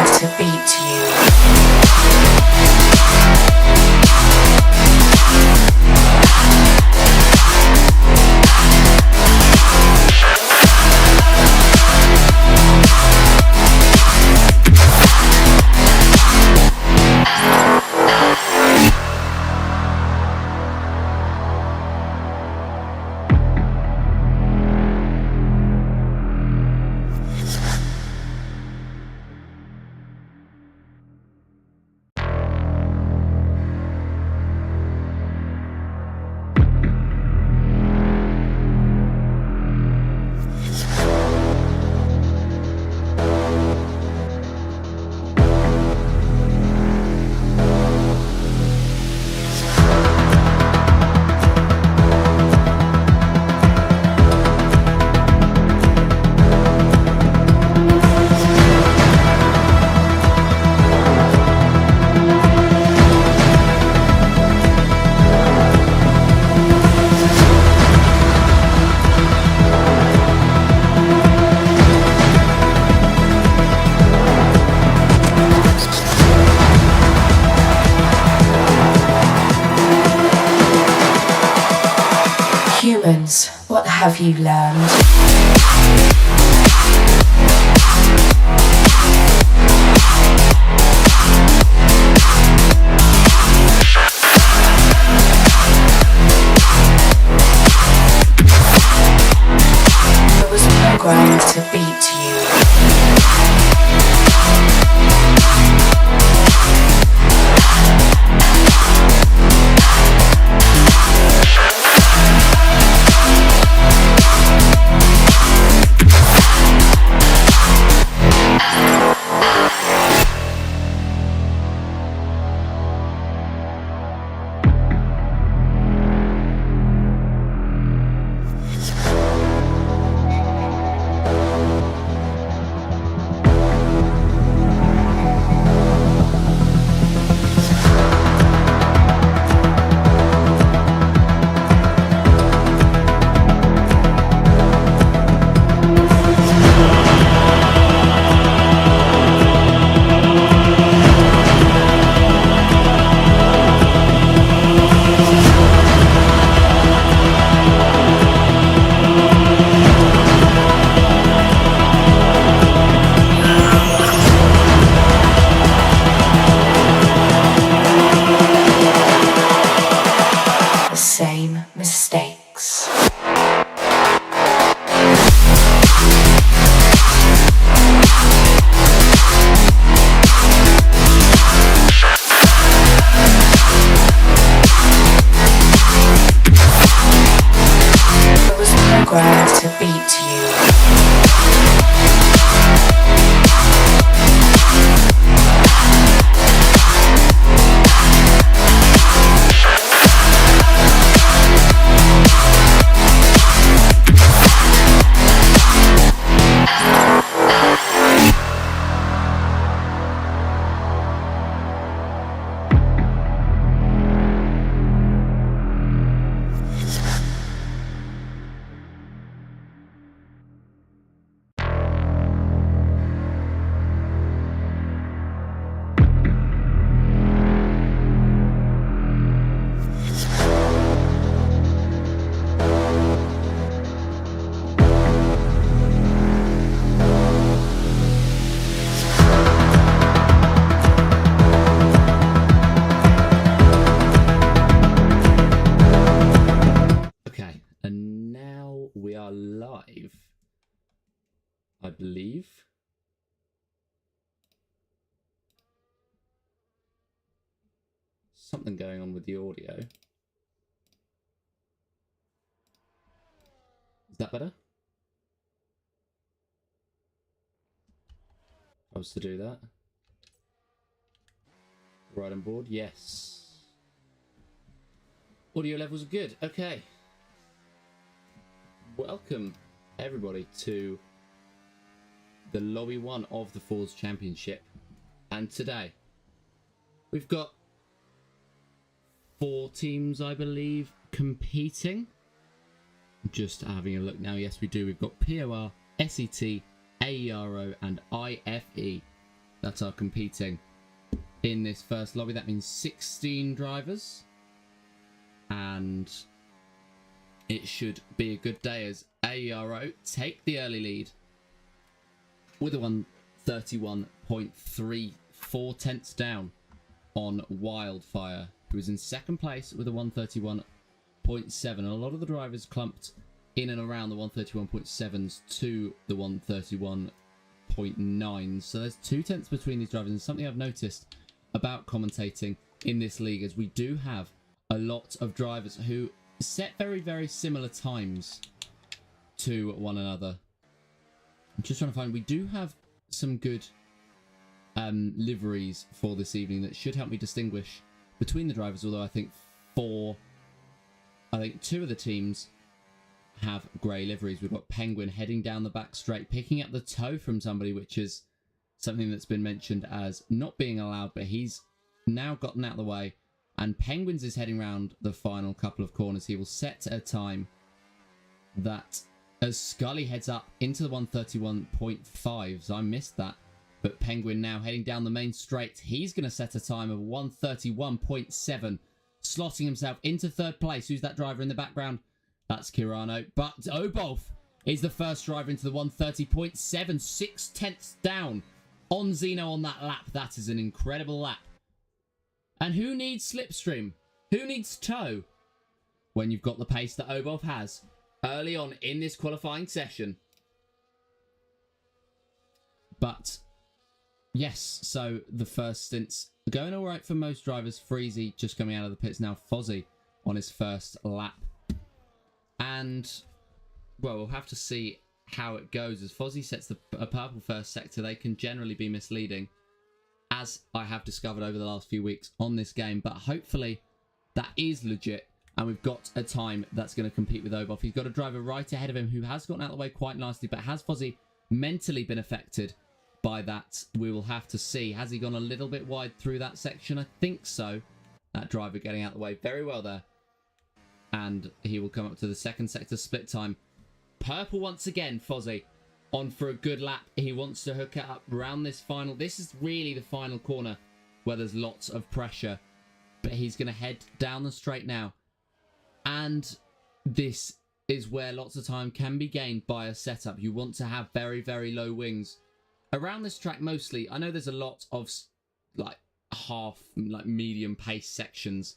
ground to beat you. Humans, what have you learned? I was programmed to beat you. Same mistakes. I was programmed to beat you. We are live, I believe. Something going on with the audio. Is that better? I was to do that. Right on board, yes. Audio levels are good, okay. Welcome everybody to the lobby 1 of the Falls Championship, and today we've got 4 teams, I believe, competing. Just having a look now. Yes, we do. We've got POR, SET, AERO and IFE that are competing in this first lobby. That means 16 drivers. And it should be a good day as AERO take the early lead with a 131.34 tenths down on Wildfire, who is in second place with a 131.7. A lot of the drivers clumped in and around the 131.7s to the 131.9. So there's 2 tenths between these drivers, and something I've noticed about commentating in this league is we do have a lot of drivers who set very, very similar times to one another. I'm just trying to find, we do have some good liveries for this evening that should help me distinguish between the drivers, although I think 2 of the teams have grey liveries. We've got Penguin heading down the back straight, picking up the toe from somebody, which is something that's been mentioned as not being allowed, but he's now gotten out of the way. And Penguins is heading around the final couple of corners. He will set a time that, as Scully heads up into the 131.5, so I missed that. But Penguin now heading down the main straight. He's going to set a time of 131.7, slotting himself into third place. Who's that driver in the background? That's Kirano. But Obolf is the first driver into the 130.7, 6 tenths down on Zeno on that lap. That is an incredible lap. And who needs slipstream? Who needs toe? When you've got the pace that Obolf has early on in this qualifying session. But yes, so the first stints going all right for most drivers. Freezy just coming out of the pits now. Fozzie on his first lap. And, well, we'll have to see how it goes. As Fozzie sets a purple first sector, they can generally be misleading, as I have discovered over the last few weeks on this game. But hopefully that is legit, and we've got a time that's going to compete with Obolf. He's got a driver right ahead of him who has gotten out of the way quite nicely, but has Fozzie mentally been affected by that? We will have to see. Has he gone a little bit wide through that section? I think so. That driver getting out of the way very well there. And he will come up to the second sector split time. Purple once again, Fozzie on for a good lap. He wants to hook it up around this final. This is really the final corner where there's lots of pressure. But he's going to head down the straight now. And this is where lots of time can be gained by a setup. You want to have very, very low wings around this track mostly. I know there's a lot of medium pace sections,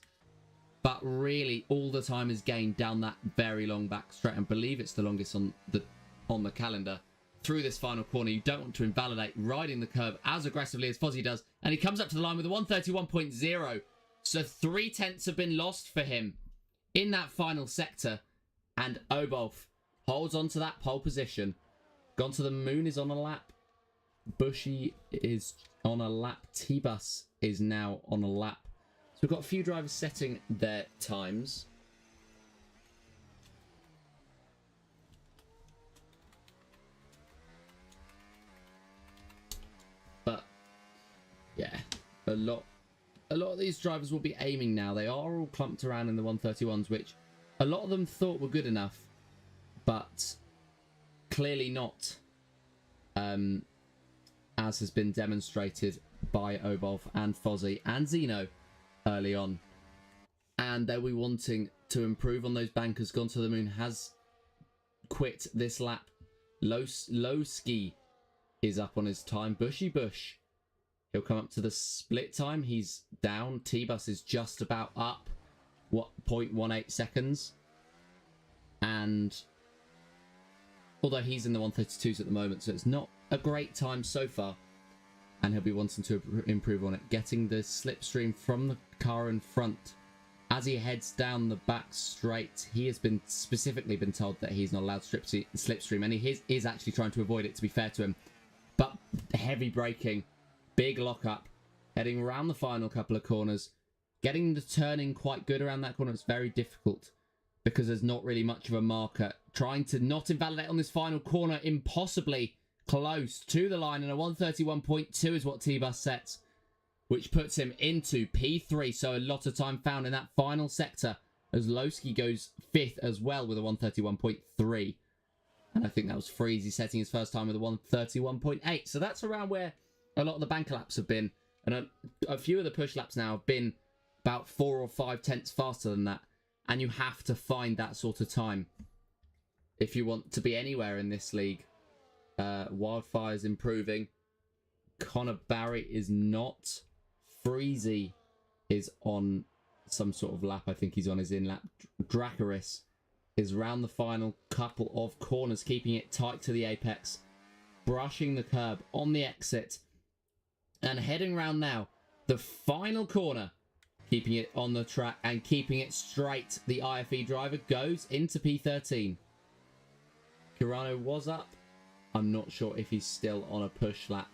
but really all the time is gained down that very long back straight. I believe it's the longest on the calendar. Through this final corner, you don't want to invalidate riding the curb as aggressively as Fozzie does. And he comes up to the line with a 131.0. So 3 tenths have been lost for him in that final sector. And Obolf holds on to that pole position. Gone to the Moon is on a lap. Bushy is on a lap. T-Bus is now on a lap. So we've got a few drivers setting their times. But yeah, a lot of these drivers will be aiming now. They are all clumped around in the 131s, which a lot of them thought were good enough, but clearly not, as has been demonstrated by Obolf and Fozzie and Zeno early on. And they'll be wanting to improve on those bankers. Gone to the Moon has quit this lap. Low ski is up on his time. Bushy Bush, he'll come up to the split time. He's down. T-Bus is just about up. 0.18 seconds. And although he's in the 132s at the moment, so it's not a great time so far. And he'll be wanting to improve on it. Getting the slipstream from the car in front as he heads down the back straight. He has been specifically been told that he's not allowed slipstream, and he is actually trying to avoid it, to be fair to him. But heavy braking, big lockup, heading around the final couple of corners. Getting the turning quite good around that corner is very difficult because there's not really much of a marker. Trying to not invalidate on this final corner, impossibly close to the line, and a 131.2 is what T-Bus sets, which puts him into P3. So a lot of time found in that final sector as Lowski goes 5th as well with a 131.3. And I think that was Freezy setting his first time with a 131.8. So that's around where a lot of the banker laps have been, and a few of the push laps now have been about 4 or 5 tenths faster than that. And you have to find that sort of time if you want to be anywhere in this league. Wildfire's improving. Connor Barry is not. Freezy is on some sort of lap. I think he's on his in-lap. Dracarys is round the final couple of corners, keeping it tight to the apex, brushing the curb on the exit, and heading round now the final corner, keeping it on the track and keeping it straight. The IFE driver goes into P13. Kirano was up. I'm not sure if he's still on a push lap.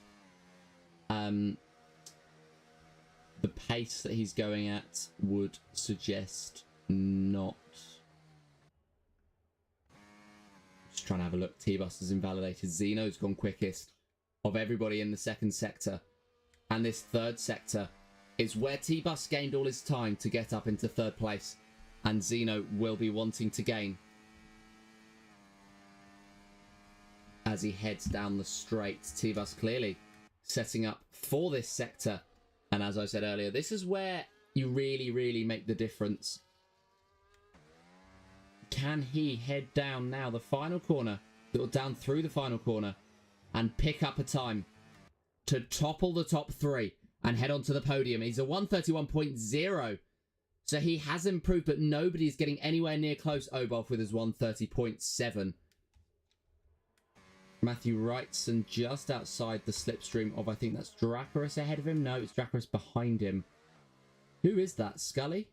The pace that he's going at would suggest not. Just trying to have a look. T-Bus is invalidated. Zeno's gone quickest of everybody in the second sector. And this third sector is where T-Bus gained all his time to get up into third place. And Zeno will be wanting to gain as he heads down the straight. T-Bus clearly setting up for this sector. And as I said earlier, this is where you really, really make the difference. Can he head down now the final corner, or down through the final corner, and pick up a time to topple the top 3 and head on to the podium? He's a 131.0. So he has improved, but nobody's getting anywhere near close. Oboff with his 130.7. Matthew Wrightson just outside the slipstream of, I think that's Dracarys ahead of him. No, it's Dracarys behind him. Who is that? Scully?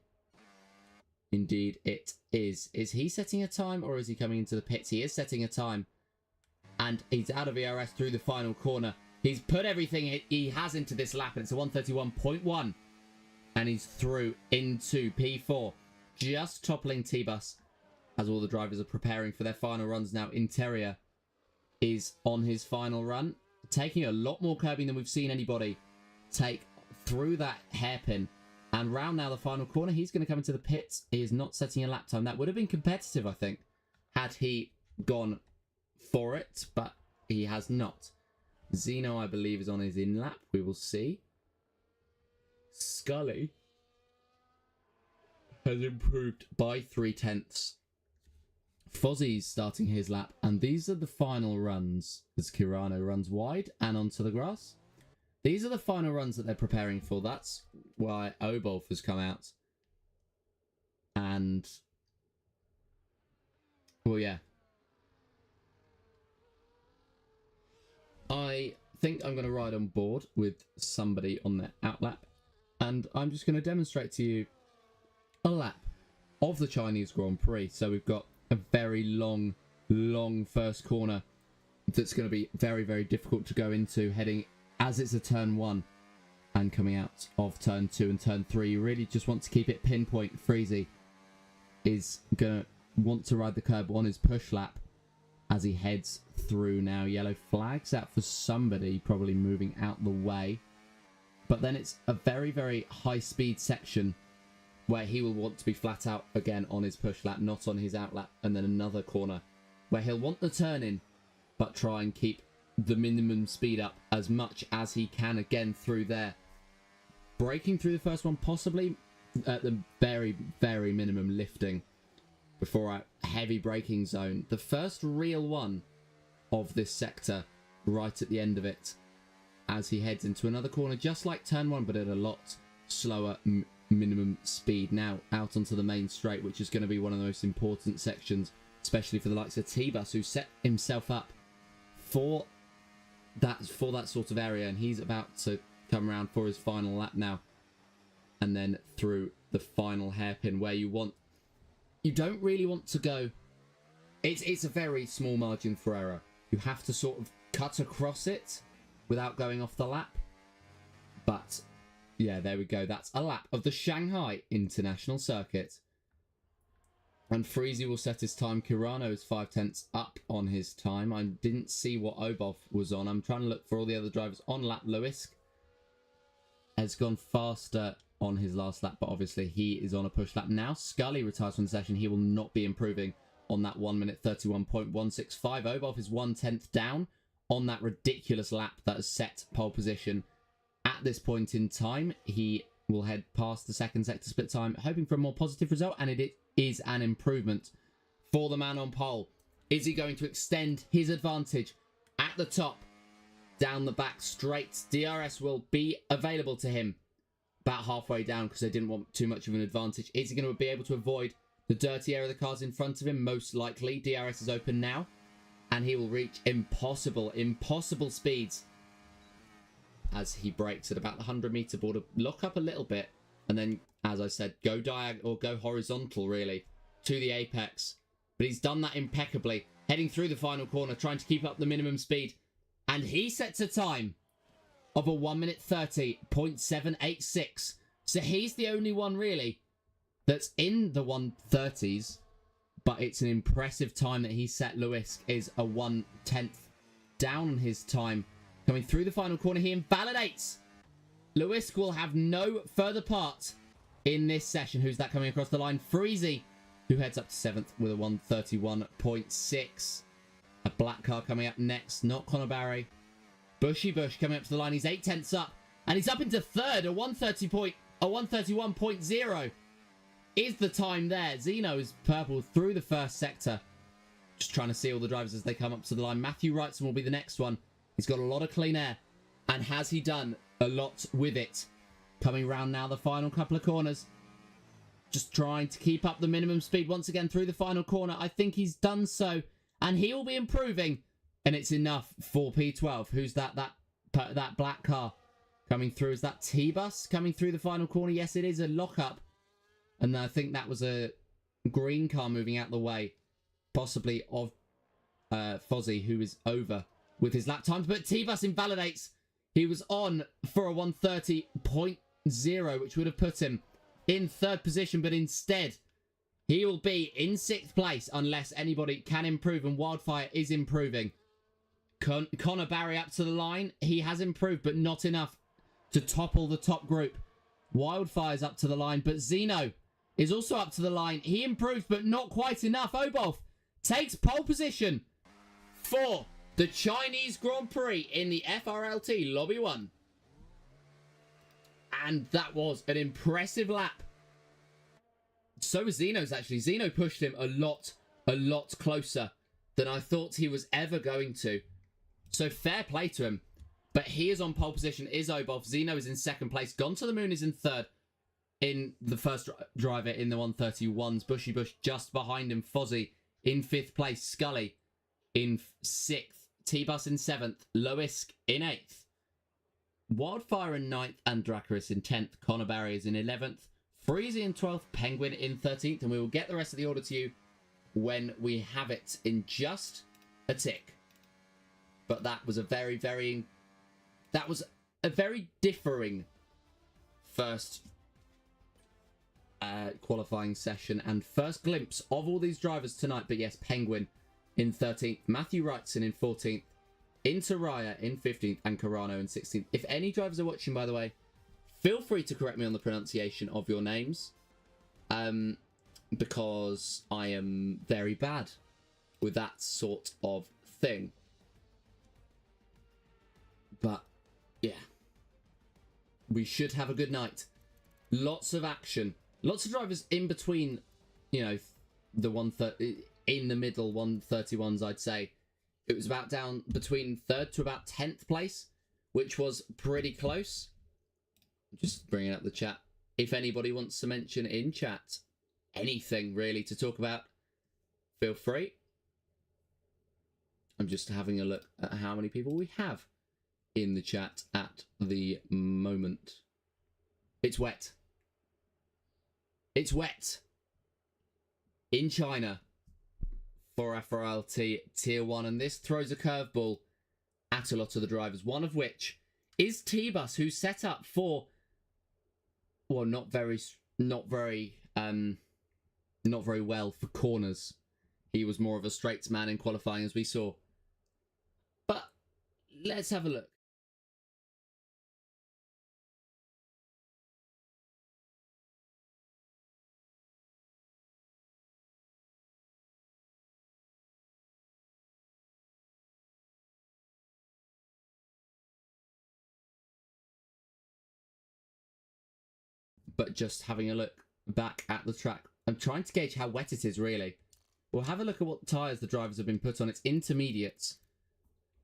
Indeed, it is. Is he setting a time or is he coming into the pits? He is setting a time. And he's out of ERS through the final corner. He's put everything he has into this lap, and it's a 131.1. And he's through into P4. Just toppling T-Bus as all the drivers are preparing for their final runs now. Interior is on his final run, taking a lot more curbing than we've seen anybody take through that hairpin. And round now the final corner, he's going to come into the pits. He is not setting a lap time. That would have been competitive, I think, had he gone for it, but he has not. Zeno, I believe, is on his in-lap. We will see. Scully has improved by 3 tenths. Fozzie's starting his lap, and these are the final runs as Kirano runs wide and onto the grass. These are the final runs that they're preparing for. That's why Obolf has come out. And, well, yeah. I think I'm going to ride on board with somebody on their outlap, and I'm just going to demonstrate to you a lap of the Chinese Grand Prix. So we've got a very long first corner that's going to be very, very difficult to go into, heading as it's a turn 1 and coming out of turn 2 and turn 3. You really just want to keep it pinpoint. Freezy is going to want to ride the curb on his push lap as he heads through now. Yellow flags out for somebody, probably moving out the way. But then it's a very, very high speed section where he will want to be flat out again on his push lap, not on his out lap. And then another corner where he'll want the turn in, but try and keep the minimum speed up as much as he can again through there. Braking through the first one, possibly at the very, very minimum lifting before a heavy braking zone. The first real one of this sector right at the end of it as he heads into another corner, just like turn 1, but at a lot slower minimum speed. Now out onto the main straight, which is going to be one of the most important sections, especially for the likes of T-Bus, who set himself up for that sort of area, and he's about to come around for his final lap now, and then through the final hairpin where you don't really want to go. It's a very small margin for error. You have to sort of cut across it without going off the lap. But yeah, there we go. That's a lap of the Shanghai International Circuit. And Freezy will set his time. Kirano is 5 tenths up on his time. I didn't see what Oboff was on. I'm trying to look for all the other drivers on lap. Lewis has gone faster on his last lap, but obviously he is on a push lap now. Scully retires from the session. He will not be improving on that 1 minute 31.165. Oboff is 1 tenth down on that ridiculous lap that has set pole position. At this point in time, he will head past the second sector split time, hoping for a more positive result, and it is an improvement for the man on pole. Is he going to extend his advantage at the top? Down the back straight, DRS will be available to him about halfway down because they didn't want too much of an advantage. Is he going to be able to avoid the dirty area of the cars in front of him? Most likely. DRS is open now, and he will reach impossible speeds as he brakes at about the 100-meter border. Lock up a little bit, and then, as I said, go diagonal or go horizontal, really, to the apex. But he's done that impeccably, heading through the final corner, trying to keep up the minimum speed. And he sets a time of a 1:30.786. So he's the only one, really, that's in the 1:30s. But it's an impressive time that he set. Lewis is a 1/10 down on his time. Coming through the final corner, he invalidates. Lewis will have no further part in this session. Who's that coming across the line? Freezy, who heads up to 7th with a 1:31.6. A black car coming up next, not Conor Barry. Bushy Bush coming up to the line. He's 8/10 up, and he's up into 3rd. A 1:31.0 is the time there. Zeno is purple through the first sector. Just trying to see all the drivers as they come up to the line. Matthew Wrightson will be the next one. He's got a lot of clean air, and has he done a lot with it? Coming round now the final couple of corners. Just trying to keep up the minimum speed once again through the final corner. I think he's done so, and he will be improving, and it's enough for P12. Who's that black car coming through? Is that T-Bus coming through the final corner? Yes, it is a lockup, and I think that was a green car moving out the way, possibly of Fozzie, who is over with his lap times, but T-Bus invalidates. He was on for a 1:30.0, which would have put him in 3rd position, but instead he will be in 6th place unless anybody can improve, and Wildfire is improving. Conor Barry up to the line. He has improved, but not enough to topple the top group. Wildfire's up to the line, but Zeno is also up to the line. He improved, but not quite enough. Obolf takes pole position for the Chinese Grand Prix in the FRLT Lobby 1. And that was an impressive lap. So was Zeno's, actually. Zeno pushed him a lot closer than I thought he was ever going to. So fair play to him. But he is on pole position, is Obolf. Zeno is in 2nd place. Gone to the Moon is in 3rd. In the first driver in the 1:31s. Bushy Bush just behind him. Fozzie in 5th place. Scully in 6th. T-Bus in 7th. Loisk in 8th. Wildfire in 9th. And Dracarys in 10th. Conor Barry is in 11th. Freezy in 12th. Penguin in 13th. And we will get the rest of the order to you when we have it in just a tick. But that was a very differing first qualifying session and first glimpse of all these drivers tonight. But yes, Penguin in 13th, Matthew Wrightson in 14th, Interraya in 15th, and Carano in 16th. If any drivers are watching, by the way, feel free to correct me on the pronunciation of your names, because I am very bad with that sort of thing. But yeah, we should have a good night. Lots of action, lots of drivers in between, you know, the 130 in the middle 131s. I'd say it was about down between 3rd to about 10th place, which was pretty close. Just bringing up the chat. If anybody wants to mention in chat anything really to talk about, feel free. I'm just having a look at how many people we have in the chat at the moment. It's wet. It's wet in China for FRLT Tier 1, and this throws a curveball at a lot of the drivers, one of which is T-Bus, who set up for, well, not very well for corners. He was more of a straights man in qualifying, as we saw. But let's have a look. but just having a look back at the track, I'm trying to gauge how wet it is, really. We'll have a look at what tyres the drivers have been put on. It's intermediates.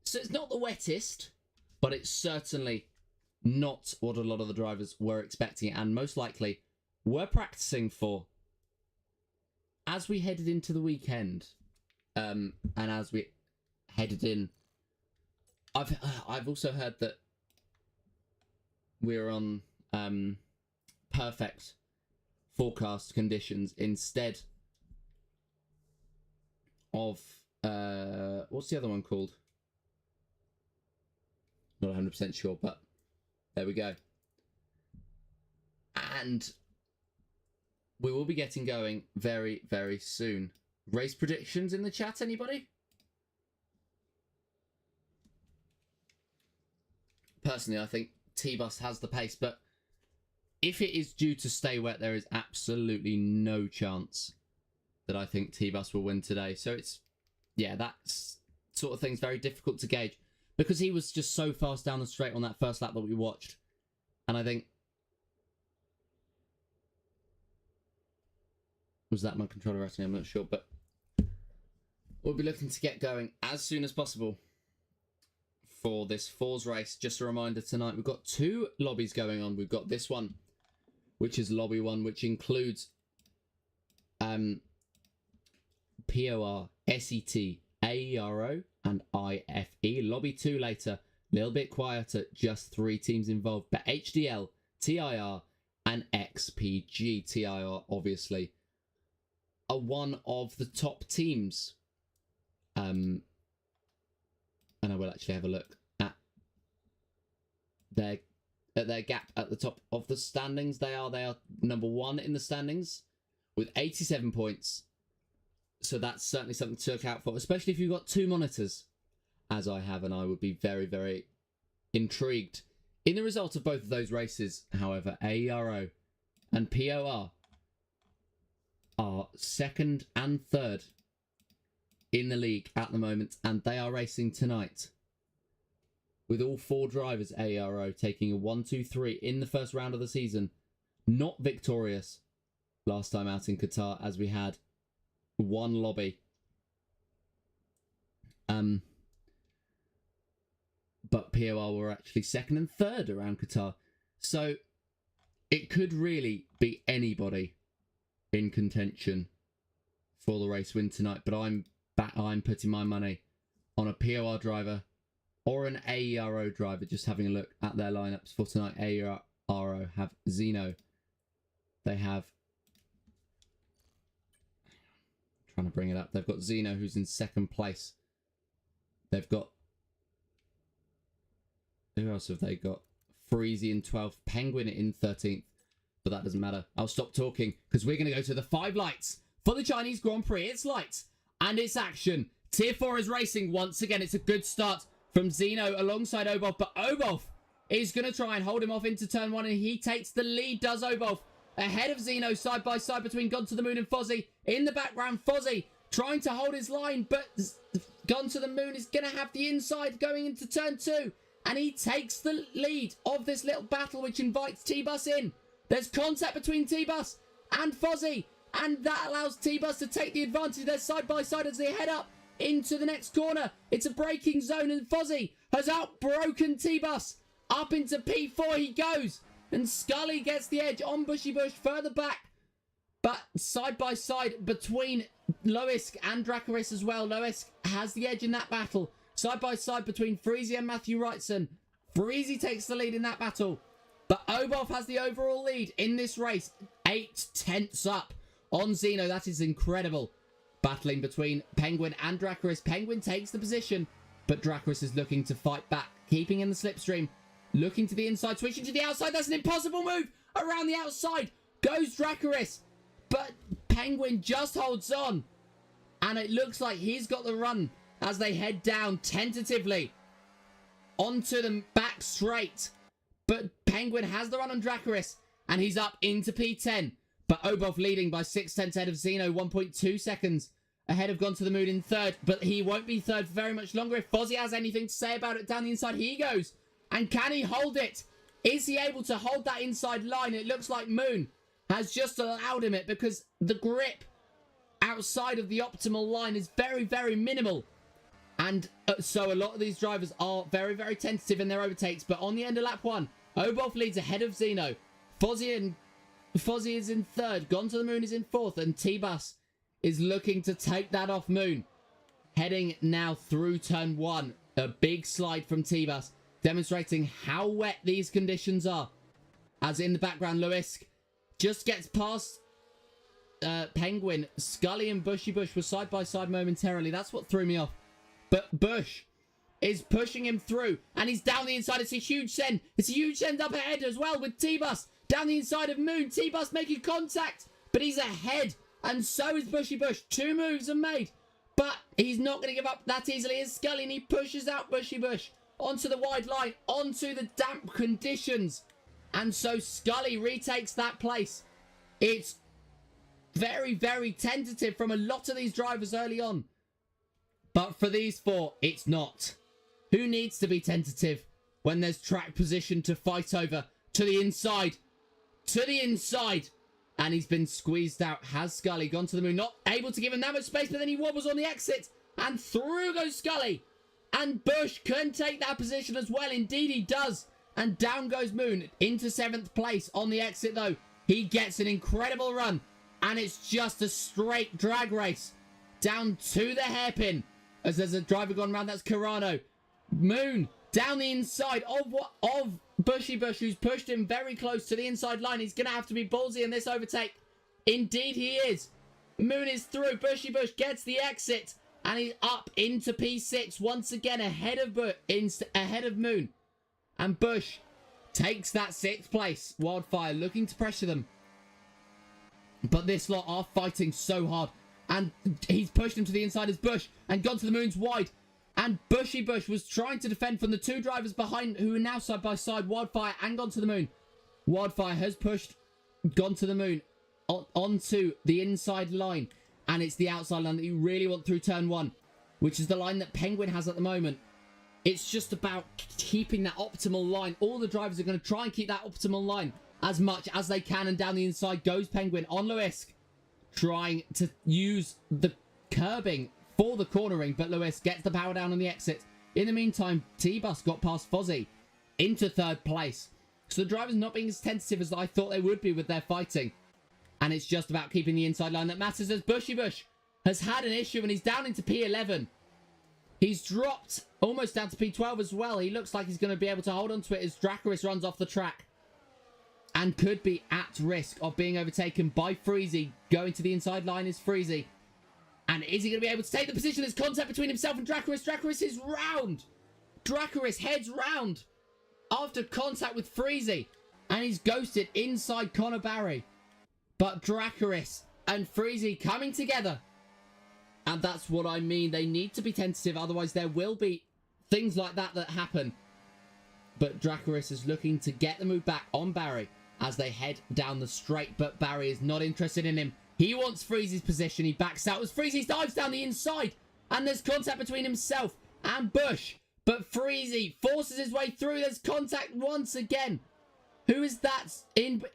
So it's not the wettest, but it's certainly not what a lot of the drivers were expecting and most likely were practicing for as we headed into the weekend. And as we headed in, I've also heard that we're on perfect forecast conditions instead of what's the other one called? Not 100% sure, but there we go. And we will be getting going very, very soon. Race predictions in the chat, anybody? Personally, I think T-Bus has the pace, but if it is due to stay wet, there is absolutely no chance that I think T-Bus will win today. So it's, yeah, that sort of thing's very difficult to gauge because he was just so fast down the straight on that first lap that we watched. And I think, was that my controller rating? I'm not sure, but we'll be looking to get going as soon as possible for this Fours race. Just a reminder, tonight we've got 2 lobbies going on. We've got this one, which is lobby 1, which includes POR, SET, AERO, and IFE. Lobby 2 later, a little bit quieter, just 3 teams involved, but HDL, TIR, and XPG. TIR, obviously, are one of the top teams. And I will actually have a look at their gap at the top of the standings. They are number 1 in the standings with 87 points. So that's certainly something to look out for, especially if you've got 2 monitors, as I have, and I would be very, very intrigued in the result of both of those races. However, AERO and POR are 2nd and 3rd in the league at the moment, and they are racing tonight with all 4 drivers. AERO taking a 1-2-3 in the first round of the season, not victorious last time out in Qatar, as we had 1 lobby. But POR were actually 2nd and 3rd around Qatar, so it could really be anybody in contention for the race win tonight. But I'm putting my money on a POR driver or an AERO driver. Just having a look at their lineups for tonight. AERO have Zeno. They have, I'm trying to bring it up. They've got Zeno, who's in 2nd place. They've got, who else have they got? Freezy in 12th, Penguin in 13th. But that doesn't matter. I'll stop talking because we're going to go to the 5 lights for the Chinese Grand Prix. It's lights and it's action. Tier 4 is racing once again. It's a good start from Zeno alongside Obolf, but Obolf is going to try and hold him off into turn 1, and he takes the lead, does Obolf, ahead of Zeno, side by side between Gone to the Moon and Fozzie. In the background, Fozzie trying to hold his line, but Gone to the Moon is going to have the inside going into turn 2, and he takes the lead of this little battle, which invites T-Bus in. There's contact between T-Bus and Fozzie, and that allows T-Bus to take the advantage. They're side by side as they head up into the next corner. It's a braking zone, and Fozzie has outbroken T-Bus. Up into P4 he goes, and Scully gets the edge on Bushy Bush further back. But side by side between Loisk and Dracaris as well. Loisk has the edge in that battle. Side by side between Freezy and Matthew Wrightson. Freezy takes the lead in that battle. But Obolf has the overall lead in this race. 8/10 up on Zeno. That is incredible. Battling between Penguin and Dracaris. Penguin takes the position, but Dracaris is looking to fight back. Keeping in the slipstream. Looking to the inside. Switching to the outside. That's an impossible move. Around the outside goes Dracaris. But Penguin just holds on. And it looks like he's got the run as they head down tentatively onto the back straight. But Penguin has the run on Dracaris, and he's up into P10. But Obolf leading by 6/10 ahead of Zeno, 1.2 seconds ahead of Gone to the Moon in 3rd. But he won't be 3rd for very much longer. If Fozzie has anything to say about it down the inside, he goes. And can he hold it? Is he able to hold that inside line? It looks like Moon has just allowed him it because the grip outside of the optimal line is very, very minimal. And so a lot of these drivers are very, very tentative in their overtakes. But on the end of lap 1, Obolf leads ahead of Zeno. Fozzie is in 3rd. Gone to the Moon is in 4th. And T-Bus is looking to take that off Moon. Heading now through turn 1. A big slide from T-Bus, demonstrating how wet these conditions are. As in the background, Lewis just gets past Penguin. Scully and Bushy Bush were side by side momentarily. That's what threw me off. But Bush is pushing him through, and he's down the inside. It's a huge send. It's a huge send up ahead as well with T-Bus down the inside of Moon. T-Bus making contact, but he's ahead, and so is Bushy Bush. 2 moves are made, but he's not going to give up that easily as Scully, and he pushes out Bushy Bush onto the wide line, onto the damp conditions. And so Scully retakes that place. It's very, very tentative from a lot of these drivers early on. But for these 4, it's not. Who needs to be tentative when there's track position to fight over? To the inside. To the inside. And he's been squeezed out. Has Scully gone to the Moon? Not able to give him that much space, but then he wobbles on the exit. And through goes Scully. And Bush can take that position as well. Indeed he does. And down goes Moon into 7th place on the exit though. He gets an incredible run. And it's just a straight drag race. Down to the hairpin. As there's a driver gone round, that's Carano. Moon down the inside of Bushy Bush, who's pushed him very close to the inside line. He's going to have to be ballsy in this overtake. Indeed he is. Moon is through. Bushy Bush gets the exit. And he's up into P6 once again ahead of Moon. And Bush takes that 6th place. Wildfire looking to pressure them. But this lot are fighting so hard. And he's pushed him to the inside as Bush and gone to the Moon's wide. And Bushy Bush was trying to defend from the 2 drivers behind who are now side by side. Wildfire and gone to the Moon. Wildfire has pushed, gone to the Moon onto the inside line. And it's the outside line that you really want through turn 1, which is the line that Penguin has at the moment. It's just about keeping that optimal line. All the drivers are going to try and keep that optimal line as much as they can. And down the inside goes Penguin on Lewis, trying to use the curbing for the cornering, but Lewis gets the power down on the exit. In the meantime, T-Bus got past Fozzie into 3rd place. So the drivers not being as tentative as I thought they would be with their fighting. And it's just about keeping the inside line that matters as Bushy Bush has had an issue and he's down into P11. He's dropped almost down to P12 as well. He looks like he's going to be able to hold on to it as Dracarys runs off the track. And could be at risk of being overtaken by Freezy. Going to the inside line is Freezy. And is he going to be able to take the position? There's contact between himself and Dracarys. Dracarys is round. Dracarys heads round after contact with Freezy. And he's ghosted inside Connor Barry. But Dracarys and Freezy coming together. And that's what I mean. They need to be tentative. Otherwise there will be things like that happen. But Dracarys is looking to get the move back on Barry as they head down the straight. But Barry is not interested in him. He wants Freezy's position. He backs out as Freezy dives down the inside. And there's contact between himself and Bush. But Freezy forces his way through. There's contact once again. Who is that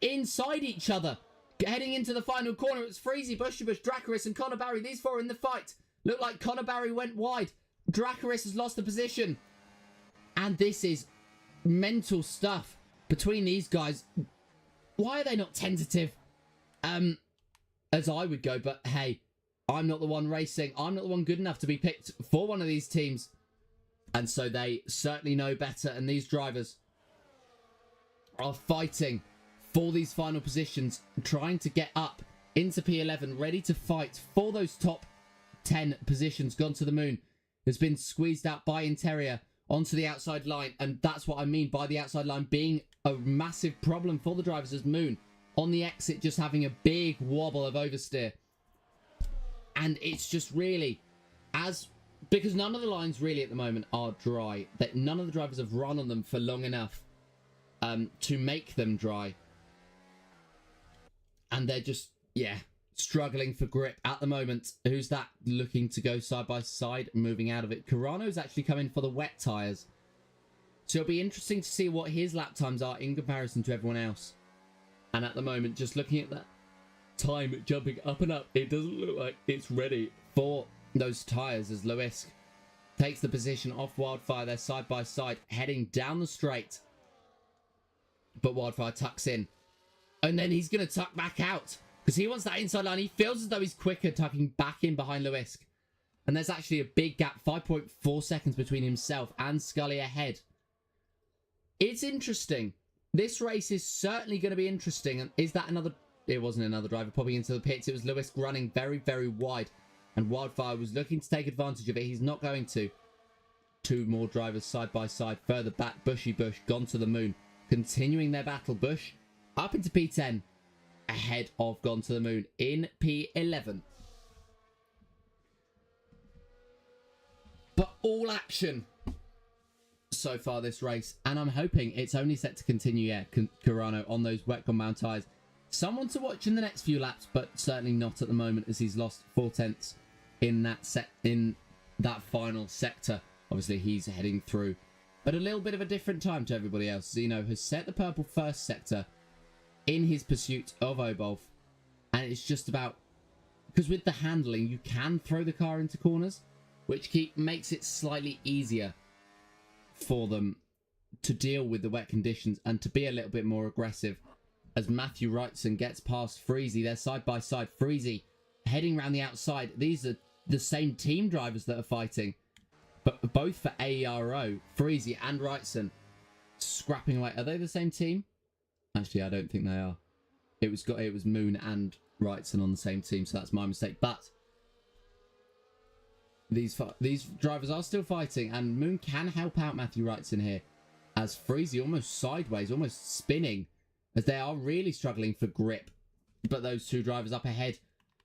inside each other? Heading into the final corner, it's Freezy, Bushy Bush, Dracarys, and Connor Barry. These 4 in the fight. Look like Connor Barry went wide. Dracarys has lost the position. And this is mental stuff between these guys. Why are they not tentative? As I would go, but hey, I'm not the one racing. I'm not the one good enough to be picked for one of these teams. And so they certainly know better. And these drivers are fighting for these final positions, trying to get up into P11, ready to fight for those top 10 positions. Gone to the Moon has been squeezed out by Interior onto the outside line, and that's what I mean by the outside line being a massive problem for the drivers as Moon on the exit just having a big wobble of oversteer. And it's just really, because none of the lines really at the moment are dry, that none of the drivers have run on them for long enough to make them dry. And they're just, yeah, struggling for grip at the moment. Who's that looking to go side by side, moving out of it? Carano's actually coming for the wet tyres. So it'll be interesting to see what his lap times are in comparison to everyone else. And at the moment, just looking at that time jumping up and up, it doesn't look like it's ready for those tyres as Lewis takes the position off Wildfire. They're side by side, heading down the straight. But Wildfire tucks in. And then he's going to tuck back out because he wants that inside line. He feels as though he's quicker tucking back in behind Lewis. And there's actually a big gap, 5.4 seconds between himself and Scully ahead. It's interesting. This race is certainly going to be interesting. And is that another... It wasn't another driver popping into the pits. It was Lewis running very, very wide. And Wildfire was looking to take advantage of it. He's not going to. Two more drivers side by side. Further back, Bushy Bush gone to the moon. Continuing their battle. Bush up into P10. Ahead of Gone to the Moon in P11. But all action so far this race. And I'm hoping it's only set to continue, yeah, Carano on those wet compound tyres. Someone to watch in the next few laps, but certainly not at the moment as he's lost 4/10 in that final sector. Obviously, he's heading through at a little bit of a different time to everybody else. Zeno has set the purple first sector in his pursuit of Obolf. And it's just about... Because with the handling, you can throw the car into corners, which makes it slightly easier for them to deal with the wet conditions and to be a little bit more aggressive. As Matthew Wrightson gets past Freezy, they're side by side. Freezy heading around the outside. These are the same team drivers that are fighting, but both for AERO, Freezy and Wrightson scrapping away. Are they the same team? Actually, I don't think they are. It was Moon and Wrightson on the same team, so that's my mistake. But these drivers are still fighting, and Moon can help out Matthew Wrightson here, as Freezy almost sideways, almost spinning, as they are really struggling for grip. But those two drivers up ahead,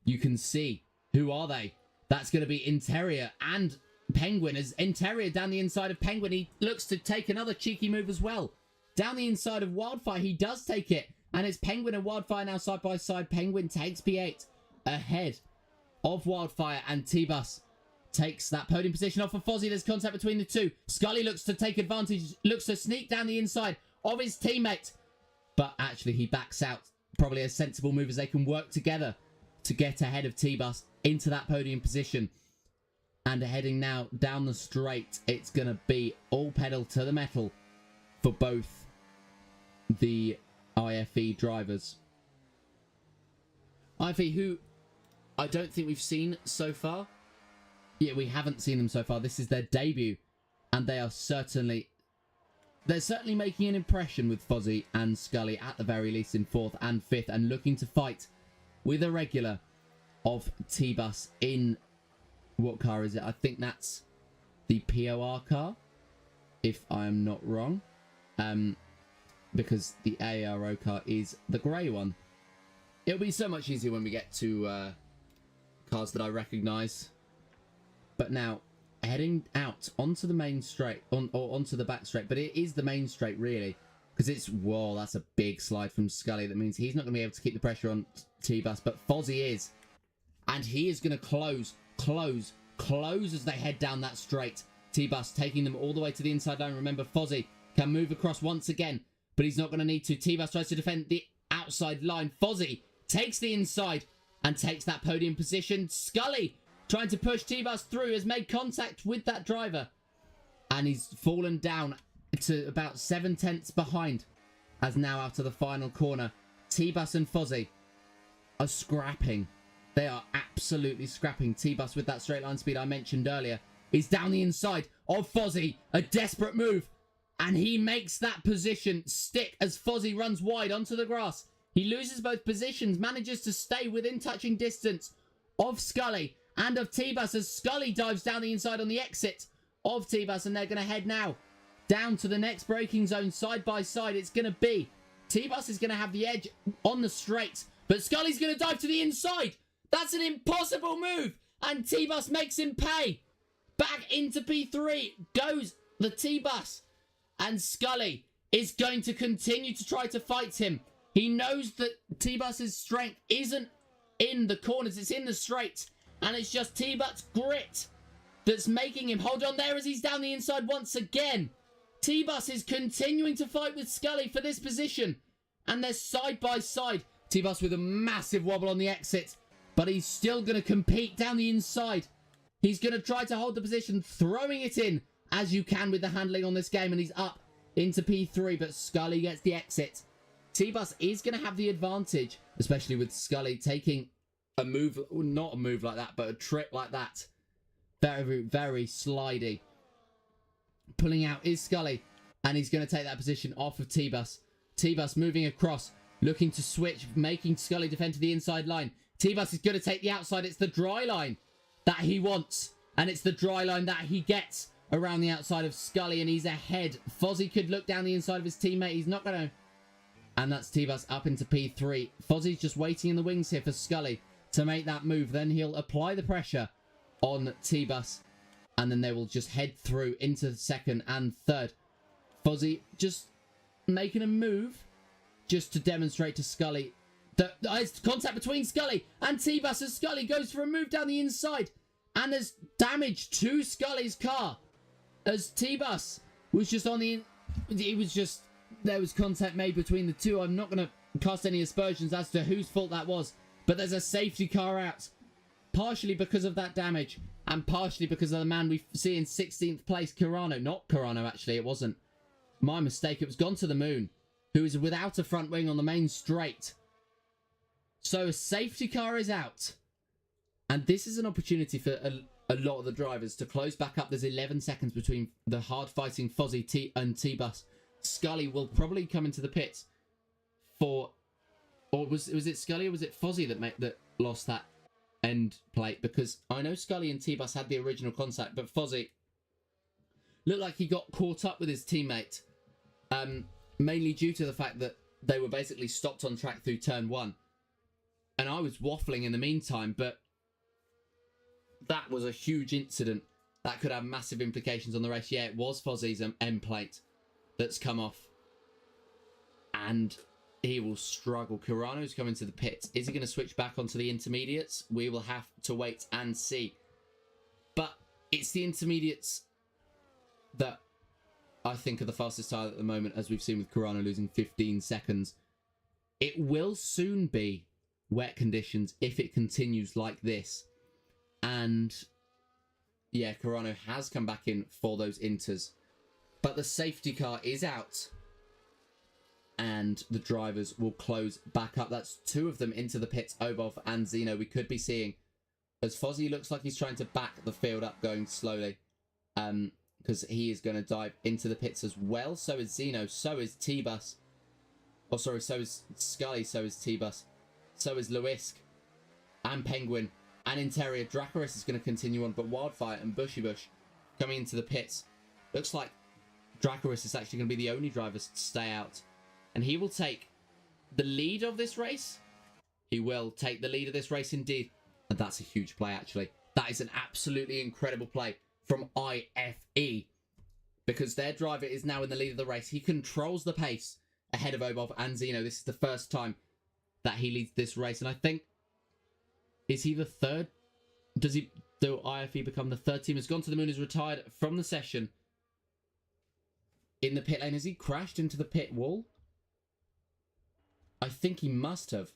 you can see, who are they? That's going to be Interior and Penguin. As Interior down the inside of Penguin, he looks to take another cheeky move as well. Down the inside of Wildfire, he does take it. And it's Penguin and Wildfire now side by side. Penguin takes P8 ahead of Wildfire, and T-Bus takes that podium position off of Fozzie. There's contact between the two. Scully looks to take advantage, looks to sneak down the inside of his teammate. But actually, he backs out. Probably a sensible move as they can work together to get ahead of T-Bus into that podium position. And heading now down the straight, it's going to be all pedal to the metal for both the IFE drivers. IFE, who I don't think we've seen so far. Yeah, we haven't seen them so far. This is their debut, and they are certainly... They're certainly making an impression with Fozzie and Scully, at the very least in 4th and 5th, and looking to fight with a regular of T-Bus in... What car is it? I think that's the POR car, if I'm not wrong. Because the ARO car is the grey one. It'll be so much easier when we get to cars that I recognise. But now, heading out onto the main straight, or onto the back straight, but it is the main straight really, because it's, whoa, that's a big slide from Scully. That means he's not going to be able to keep the pressure on T-Bus, but Fozzie is, and he is going to close as they head down that straight. T-Bus taking them all the way to the inside line. Remember, Fozzie can move across once again, but he's not going to need to. T-Bus tries to defend the outside line. Fozzie takes the inside and takes that podium position. Scully trying to push T-Bus through, has made contact with that driver. And he's fallen down to about 7/10 behind. As now out of the final corner, T-Bus and Fozzie are scrapping. They are absolutely scrapping. T-Bus with that straight line speed I mentioned earlier is down the inside of Fozzie. A desperate move. And he makes that position stick as Fozzie runs wide onto the grass. He loses both positions, manages to stay within touching distance of Scully and of T-Bus as Scully dives down the inside on the exit of T-Bus, and they're going to head now down to the next braking zone side by side. It's going to be T-Bus is going to have the edge on the straight, but Scully's going to dive to the inside. That's an impossible move, and T-Bus makes him pay. Back into P3 goes the T-Bus, and Scully is going to continue to try to fight him. He knows that T-Bus's strength isn't in the corners, it's in the straight. And it's just T-But's grit that's making him hold on there as he's down the inside once again. T-Bus is continuing to fight with Scully for this position. And they're side by side. T-Bus with a massive wobble on the exit. But he's still going to compete down the inside. He's going to try to hold the position, throwing it in as you can with the handling on this game. And he's up into P3, but Scully gets the exit. T-Bus is going to have the advantage, especially with Scully taking a move, not a move like that, but a trip like that. Very, very slidey. Pulling out is Scully, and he's going to take that position off of T-Bus. T-Bus moving across, looking to switch, making Scully defend to the inside line. T-Bus is going to take the outside. It's the dry line that he wants, and it's the dry line that he gets around the outside of Scully, and he's ahead. Fozzie could look down the inside of his teammate. He's not going to. And that's T-Bus up into P3. Fozzie's just waiting in the wings here for Scully to make that move. Then he'll apply the pressure on T-Bus, and then they will just head through into second and third. Fozzie just making a move just to demonstrate to Scully that there's contact between Scully and T-Bus as Scully goes for a move down the inside. And there's damage to Scully's car as T-Bus was just on the... It was just... There was contact made between the two. I'm not going to cast any aspersions as to whose fault that was. But there's a safety car out. Partially because of that damage. And partially because of the man we see in 16th place, Carano. Not Carano, actually. It wasn't. My mistake. It was Gone to the Moon, who is without a front wing on the main straight. So a safety car is out. And this is an opportunity for a lot of the drivers to close back up. There's 11 seconds between the hard-fighting Fozzie and T-Bus. Scully will probably come into the pits for... Or was it Scully or was it Fozzie that lost that end plate? Because I know Scully and T-Bus had the original contact, but Fozzie looked like he got caught up with his teammate. Mainly due to the fact that they were basically stopped on track through turn 1. And I was waffling in the meantime, but that was a huge incident. That could have massive implications on the race. Yeah, it was Fozzie's end plate that's come off. And he will struggle. Carano's coming to the pits. Is he going to switch back onto the intermediates? We will have to wait and see. But it's the intermediates that I think are the fastest tire at the moment, as we've seen with Carano losing 15 seconds. It will soon be wet conditions if it continues like this. And yeah, Carano has come back in for those inters. But the safety car is out. And the drivers will close back up. That's 2 of them into the pits, Obov and Zeno. We could be seeing, as Fozzie looks like he's trying to back the field up going slowly. Because he is going to dive into the pits as well. So is Zeno. So is T-Bus. Oh, sorry. So is Scully. So is T-Bus. So is Lewisk. And Penguin. And Interior. Dracarys is going to continue on. But Wildfire and Bushy Bush coming into the pits. Looks like Dracarys is actually going to be the only driver to stay out. And he will take the lead of this race. He will take the lead of this race indeed. And that's a huge play, actually. That is an absolutely incredible play from IFE. Because their driver is now in the lead of the race. He controls the pace ahead of Obov and Zeno. This is the first time that he leads this race. And I think, is he the third? Do IFE become the third team? Has Gone to the Moon, is retired from the session. In the pit lane, has he crashed into the pit wall? I think he must have.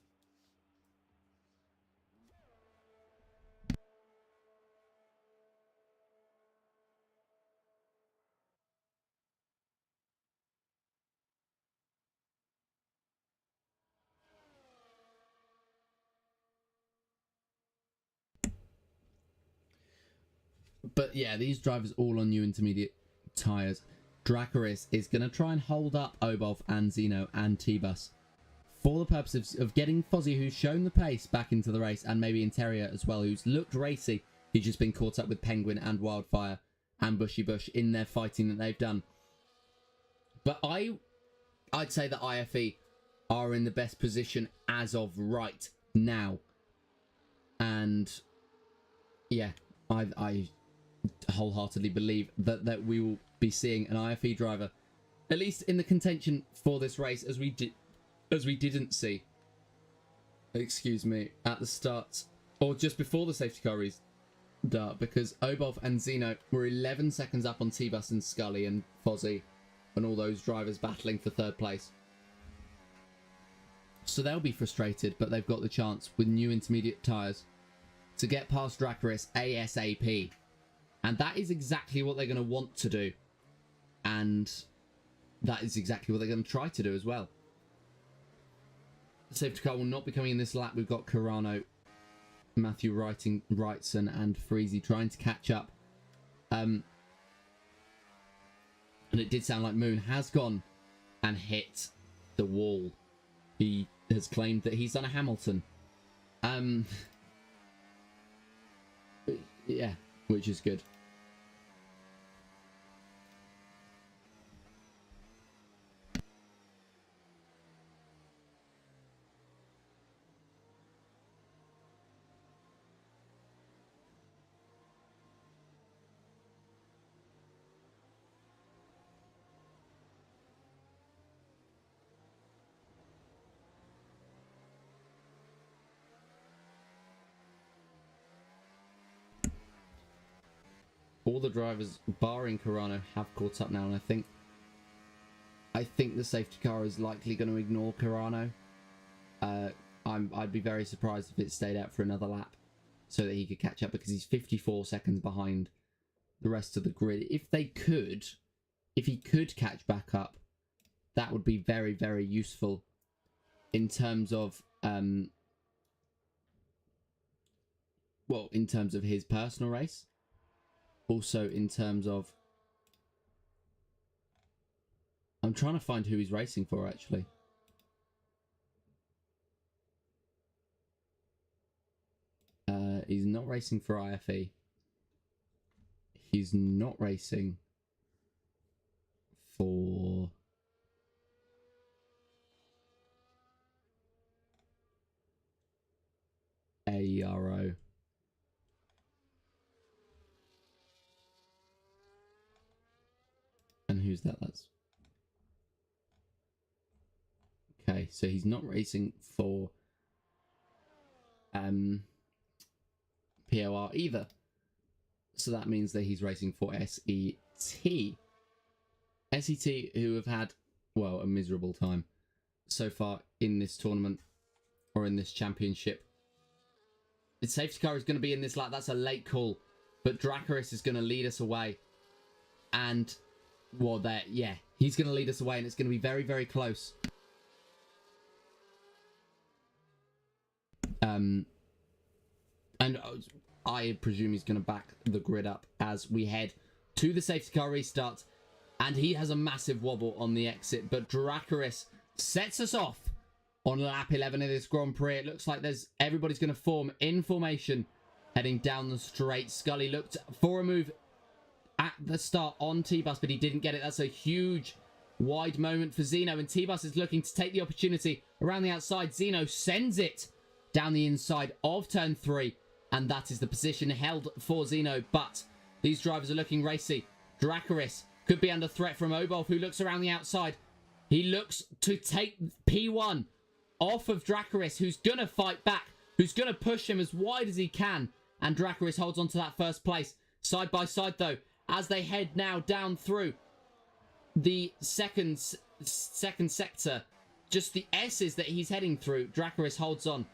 But yeah, these drivers all on new intermediate tyres. Dracarys is going to try and hold up Obov and Zeno and T-Bus for the purpose of getting Fozzie, who's shown the pace, back into the race, and maybe Interior as well, who's looked racy. He's just been caught up with Penguin and Wildfire and Bushy Bush in their fighting that they've done. But I'd say that IFE are in the best position as of right now. And yeah, I wholeheartedly believe that we will be seeing an IFE driver, at least in the contention for this race, as we didn't see, excuse me, at the start, or just before the safety car restart, because Obov and Zeno were 11 seconds up on T-Bus and Scully and Fozzie and all those drivers battling for third place. So they'll be frustrated, but they've got the chance with new intermediate tyres to get past Dracarys ASAP. And that is exactly what they're going to want to do. And that is exactly what they're going to try to do as well. The safety car will not be coming in this lap. We've got Carano, Matthew Wrightson and Freezy trying to catch up. And it did sound like Moon has gone and hit the wall. He has claimed that he's done a Hamilton. Yeah, which is good. All the drivers, barring Carano, have caught up now, and I think the safety car is likely going to ignore Carano. I'd be very surprised if it stayed out for another lap so that he could catch up, because he's 54 seconds behind the rest of the grid. If he could catch back up, that would be very, very useful in terms of in terms of his personal race. Also, in terms of... I'm trying to find who he's racing for, actually. He's not racing for IFE. He's not racing for... AERO. And who's that? That's... Okay, so he's not racing for POR either. So that means that he's racing for SET. SET, who have had, well, a miserable time so far in this tournament, or in this championship. The safety car is going to be in this lap. That's a late call. But Dracarys is going to lead us away. And... well, yeah, he's going to lead us away, and it's going to be very, very close. And I presume he's going to back the grid up as we head to the safety car restart. And he has a massive wobble on the exit, but Dracarys sets us off on lap 11 of this Grand Prix. It looks like everybody's going to form in formation heading down the straight. Scully looked for a move at the start on T-Bus, but he didn't get it. That's a huge wide moment for Zeno, and T-Bus is looking to take the opportunity around the outside. Zeno sends it down the inside of turn 3, and that is the position held for Zeno. But these drivers are looking racy. Dracarys could be under threat from Obolf, who looks around the outside. He looks to take P1 off of Dracarys, who's going to fight back, who's going to push him as wide as he can, and Dracarys holds on to that first place. Side by side, though, as they head now down through the second sector, just the S's that he's heading through, Dracarys holds on.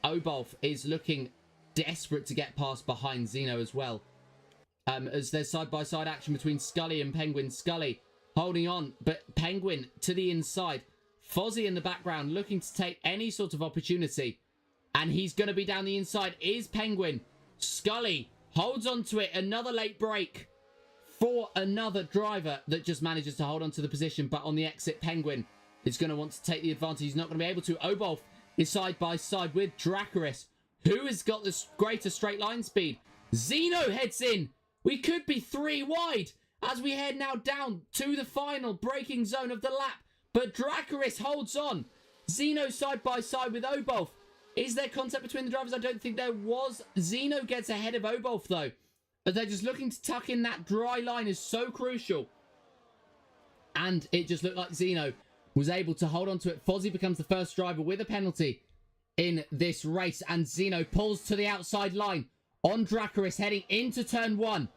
Obolf is looking desperate to get past behind Zeno as well. As there's side-by-side action between Scully and Penguin. Scully holding on, but Penguin to the inside. Fozzie in the background looking to take any sort of opportunity. And he's going to be down the inside. Is Penguin. Scully holds on to it. Another late break for another driver that just manages to hold on to the position. But on the exit, Penguin is going to want to take the advantage. He's not going to be able to. Obolf is side by side with Dracarys, who has got the greater straight line speed. Zeno heads in. We could be 3 wide as we head now down to the final braking zone of the lap. But Dracarys holds on. Zeno side by side with Obolf. Is there contact between the drivers? I don't think there was. Zeno gets ahead of Obolf though. But they're just looking to tuck in. That dry line is so crucial. And it just looked like Zeno was able to hold on to it. Fozzie becomes the first driver with a penalty in this race. And Zeno pulls to the outside line on Dracarys heading into turn 1.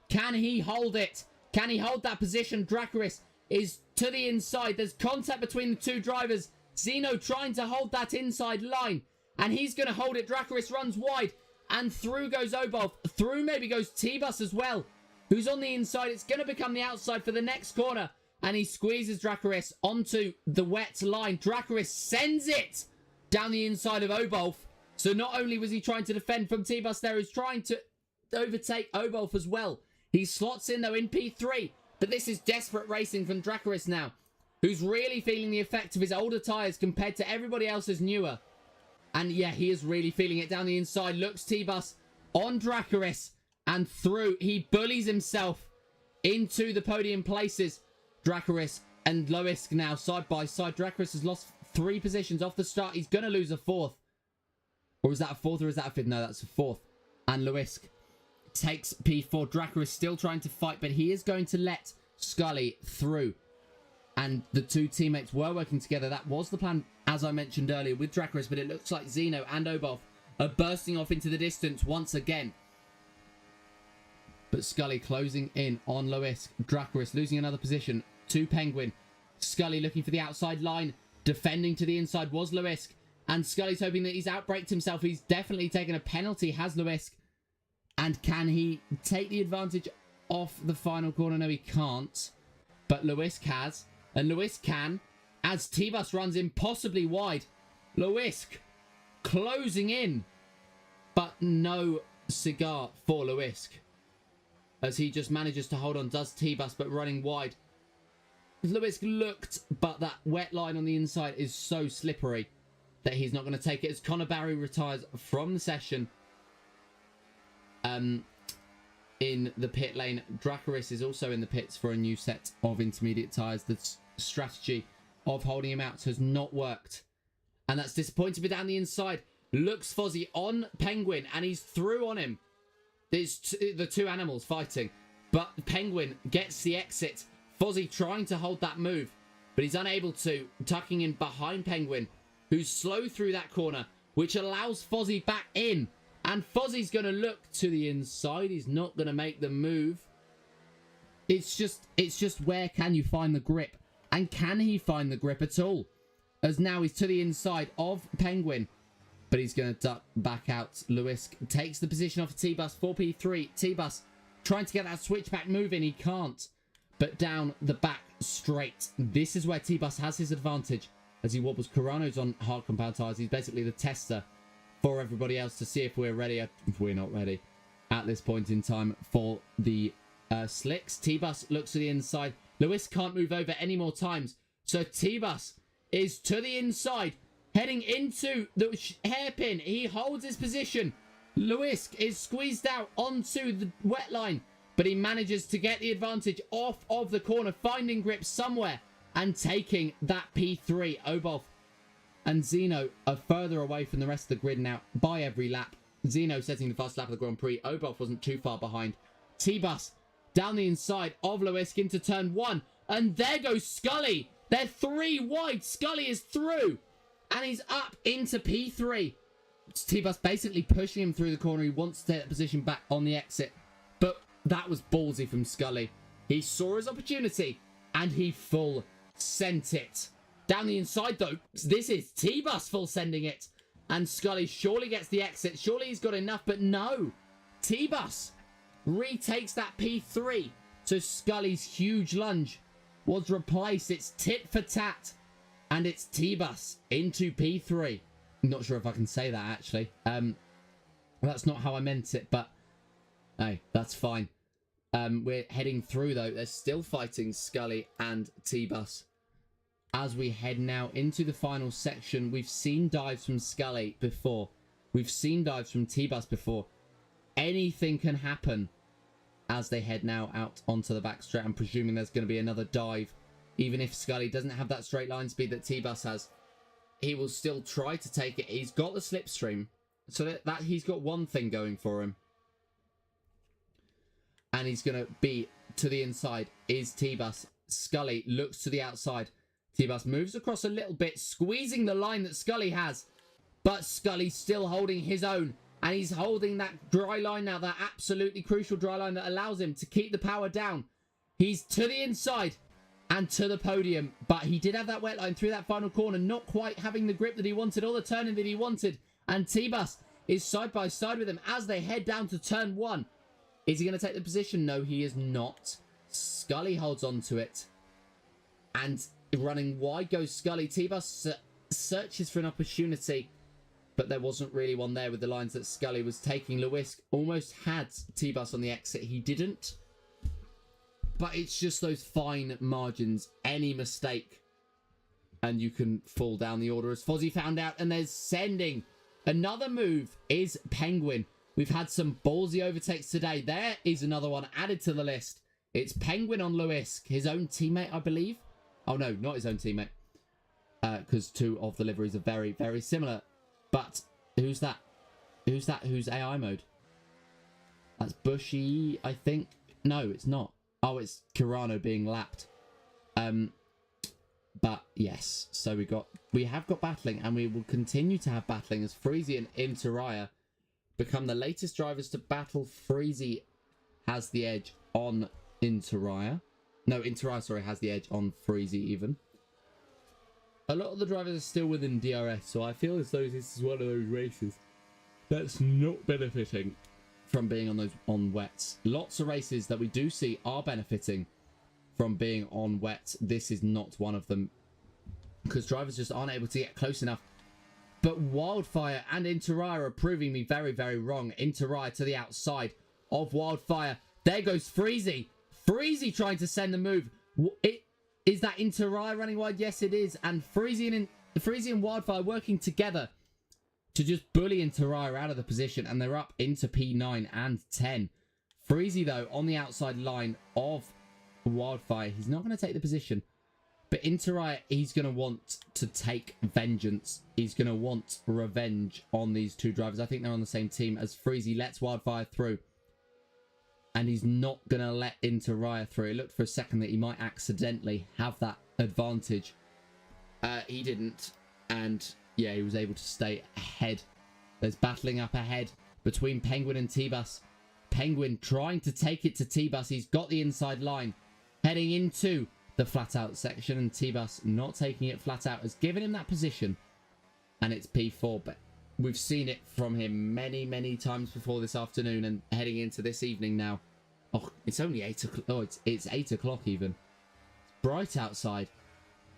Can he hold it? Can he hold that position? Dracarys is to the inside. There's contact between the two drivers. Zeno trying to hold that inside line. And he's going to hold it. Dracarys runs wide. And through goes Obov. Through maybe goes T-Bus as well, who's on the inside. It's going to become the outside for the next corner. And he squeezes Dracarys onto the wet line. Dracarys sends it down the inside of Obov. So not only was he trying to defend from T-Bus there, he's trying to overtake Obov as well. He slots in though in P3. But this is desperate racing from Dracarys now, who's really feeling the effect of his older tyres compared to everybody else's newer. And yeah, he is really feeling it down the inside. Looks T-Bus on Dracarys and through. He bullies himself into the podium places. Dracarys and Loisk now side by side. Dracarys has lost 3 positions off the start. He's going to lose a 4th. Or is that a 4th or is that a 5th? No, that's a 4th. And Loisk takes P4. Dracarys still trying to fight, but he is going to let Scully through. And the two teammates were working together. That was the plan, as I mentioned earlier, with Dracarys. But it looks like Zeno and Obov are bursting off into the distance once again. But Scully closing in on Loisk. Dracarys losing another position to Penguin. Scully looking for the outside line. Defending to the inside was Loisk. And Scully's hoping that he's outbraked himself. He's definitely taken a penalty, has Loisk. And can he take the advantage off the final corner? No, he can't. But Loisk has. And Loisk can. As T-Bus runs impossibly wide. Loisk closing in. But no cigar for Loisk. As he just manages to hold on. Does T-Bus, but running wide. Loisk looked, but that wet line on the inside is so slippery that he's not going to take it. As Connor Barry retires from the session. In the pit lane, Dracarys is also in the pits for a new set of intermediate tyres. The strategy of holding him out has not worked. And that's disappointing. But down the inside, looks Fozzie on Penguin, and he's through on him. There's the two animals fighting. But Penguin gets the exit. Fozzie trying to hold that move, but he's unable to. Tucking in behind Penguin, who's slow through that corner, which allows Fozzie back in. And Fozzie's going to look to the inside. He's not going to make the move. It's just where can you find the grip? And can he find the grip at all? As now he's to the inside of Penguin. But he's going to duck back out. Loisk takes the position off of T-Bus. 4P3. T-Bus trying to get that switchback move in. He can't. But down the back straight. This is where T-Bus has his advantage. As he wobbles Carano's on hard compound tyres. He's basically the tester for everybody else to see if we're ready. If we're not ready at this point in time for the slicks. T-Bus looks to the inside. Loisk can't move over any more times. So T-Bus is to the inside. Heading into the hairpin. He holds his position. Loisk is squeezed out onto the wet line. But he manages to get the advantage off of the corner. Finding grip somewhere. And taking that P3. Obov and Zeno are further away from the rest of the grid now by every lap. Zeno setting the fast lap of the Grand Prix. Obov wasn't too far behind. T-Bus down the inside of Loisk into turn 1. And there goes Scully. They're 3 wide. Scully is through. And he's up into P3. T-Bus basically pushing him through the corner. He wants to take that position back on the exit. But that was ballsy from Scully. He saw his opportunity. And he full sent it. Down the inside, though, this is T-Bus full sending it. And Scully surely gets the exit. Surely he's got enough, but no. T-Bus retakes that P3. So Scully's huge lunge was replaced. It's tit for tat. And it's T-Bus into P3. I'm not sure if I can say that, actually. That's not how I meant it, but hey, that's fine. We're heading through, though. They're still fighting Scully and T-Bus. As we head now into the final section, we've seen dives from Scully before. We've seen dives from T-Bus before. Anything can happen as they head now out onto the back straight. I'm presuming there's going to be another dive. Even if Scully doesn't have that straight line speed that T-Bus has, he will still try to take it. He's got the slipstream. So that he's got one thing going for him. And he's going to be to the inside is T-Bus. Scully looks to the outside. T-Bus moves across a little bit, squeezing the line that Scully has. But Scully's still holding his own. And he's holding that dry line now, that absolutely crucial dry line that allows him to keep the power down. He's to the inside. and to the podium. But he did have that wet line through that final corner, not quite having the grip that he wanted, or the turning that he wanted. And T-Bus is side by side with him as they head down to turn 1. Is he going to take the position? No, he is not. Scully holds on to it. And running wide goes Scully. T-Bus searches for an opportunity, but there wasn't really one there with the lines that Scully was taking. Lewis almost had T-Bus on the exit. He didn't. But it's just those fine margins. Any mistake, and you can fall down the order, as Fozzie found out. And there's sending. Another move is Penguin. We've had some ballsy overtakes today. There is another one added to the list. It's Penguin on Lewis, his own teammate, I believe. Oh, no, not his own teammate. Because two of the liveries are very, very similar. But who's that? Who's that? Who's AI mode? That's Bushy, I think. No, it's not. Oh, it's Kirano being lapped. But yes, so we have got battling, and we will continue to have battling as Freezy and Interaya become the latest drivers to battle. Freezy has the edge on Interaya. No, Interaya, sorry, has the edge on Freezy even. A lot of the drivers are still within DRS, so I feel as though this is one of those races that's not benefiting from being on wets. Lots of races that we do see are benefiting from being on wet. This is not one of them, because drivers just aren't able to get close enough. But Wildfire and Interaya are proving me very, very wrong. Interaya to the outside of Wildfire. There goes Freezy. Freezy trying to send the move. Is that Interaya running wide? Yes, it is. And Freezy and Wildfire working together to just bully Interaya out of the position. And they're up into P9 and 10. Freezy, though, on the outside line of Wildfire. He's not going to take the position. But Interaya, he's going to want to take vengeance. He's going to want revenge on these two drivers. I think they're on the same team as Freezy lets Wildfire through. And he's not going to let Interaya through. It looked for a second that he might accidentally have that advantage. He didn't. And yeah, he was able to stay ahead. There's battling up ahead between Penguin and T-Bus. Penguin trying to take it to T-Bus. He's got the inside line. Heading into the flat out section, and T-Bus not taking it flat out has given him that position, and it's P4. But we've seen it from him many, many times before this afternoon, and heading into this evening now. Oh, it's only 8 o'clock. Oh, it's 8 o'clock even. It's bright outside.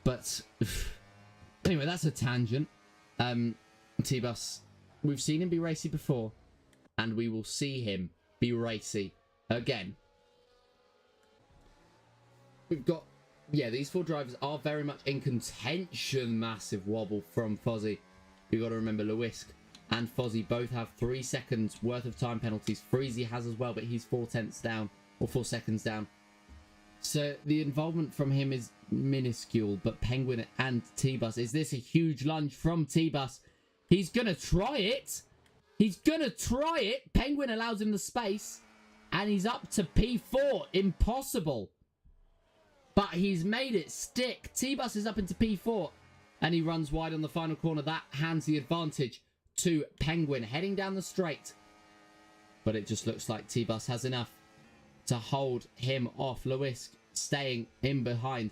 But anyway, that's a tangent. T-Bus, we've seen him be racy before, and we will see him be racy again. We've got, yeah, these four drivers are very much in contention. Massive wobble from Fozzie. You've got to remember Lewis and Fozzie both have 3 seconds worth of time penalties. Freezy has as well, but he's 4/10 down, or 4 seconds down. So the involvement from him is minuscule. But Penguin and T-Bus, is this a huge lunge from T-Bus? He's going to try it. He's going to try it. Penguin allows him the space, and he's up to P4. Impossible. But he's made it stick. T-Bus is up into P4. And he runs wide on the final corner. That hands the advantage to Penguin heading down the straight. But it just looks like T-Bus has enough to hold him off. Lewis staying in behind.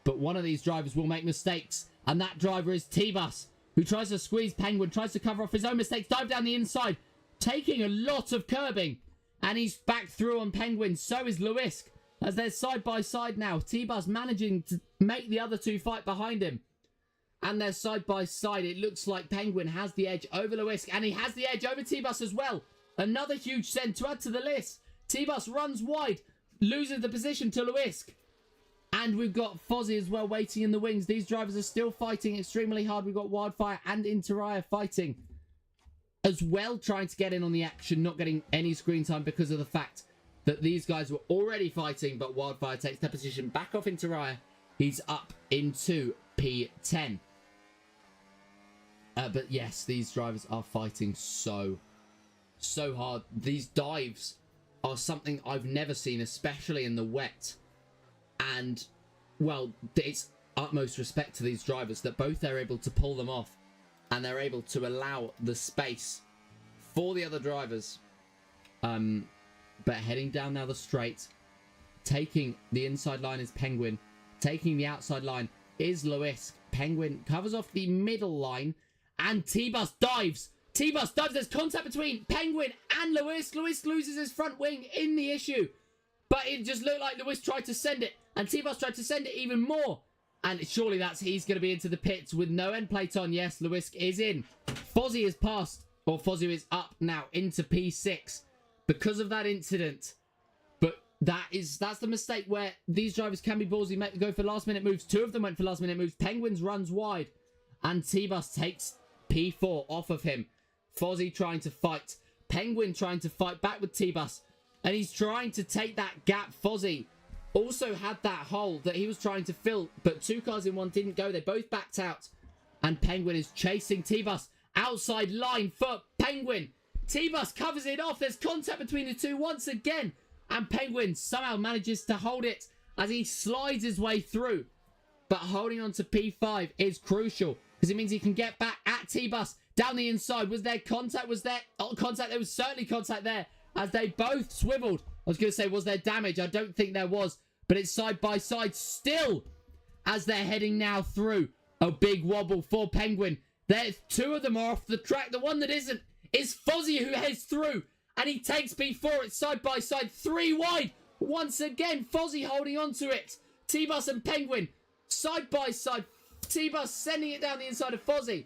But one of these drivers will make mistakes. And that driver is T-Bus, who tries to squeeze Penguin. Tries to cover off his own mistakes. Dive down the inside. Taking a lot of curbing. And he's back through on Penguin. So is Lewis. As they're side by side now. T-Bus managing to make the other two fight behind him. And they're side by side. It looks like Penguin has the edge over Lewis. And he has the edge over T-Bus as well. Another huge send to add to the list. T-Bus runs wide. Loses the position to Lewis. And we've got Fozzie as well waiting in the wings. These drivers are still fighting extremely hard. We've got Wildfire and Interaya fighting as well, trying to get in on the action. Not getting any screen time because of the fact that these guys were already fighting, but Wildfire takes their position back off Interaya. He's up into P10. But yes, these drivers are fighting so hard. These dives are something I've never seen, especially in the wet. And, well, it's utmost respect to these drivers that both they're able to pull them off. And they're able to allow the space for the other drivers. But heading down now the straight, taking the inside line is Penguin, Taking the outside line is Lewis. Penguin covers off the middle line, and T-Bus dives. T-Bus dives. There's contact between Penguin and Lewis. Lewis loses his front wing in the issue, but it just looked like Lewis tried to send it, and T-Bus tried to send it even more. And surely he's going to be into the pits with no end plate on. Yes, Lewis is in. Fozzie is passed, or Fozzie is up now into P6 because of that incident. But that's the mistake where these drivers can be ballsy, go for last minute moves. Two of them went for last minute moves. Penguins runs wide, and T-Bus takes P4 off of him. Fozzie trying to fight. Penguin trying to fight back with T-Bus, and he's trying to take that gap. Fozzie also had that hole that he was trying to fill, but two cars in one didn't go. They both backed out, and Penguin is chasing T-Bus. Outside line for Penguin. T-Bus covers it off. There's contact between the two once again, and Penguin somehow manages to hold it as he slides his way through. But holding on to P5 is crucial because it means he can get back at T-Bus down the inside. Was there contact? Was there contact? There was certainly contact there as they both swiveled. I was going to say, was there damage? I don't think there was. But it's side by side still as they're heading now through. A big wobble for Penguin. There's two of them are off the track. The one that isn't is Fozzie, who heads through. And he takes P4. It's side by side. 3 wide. Once again, Fozzie holding on to it. T-Bus and Penguin side by side. T-Bus sending it down the inside of Fozzie.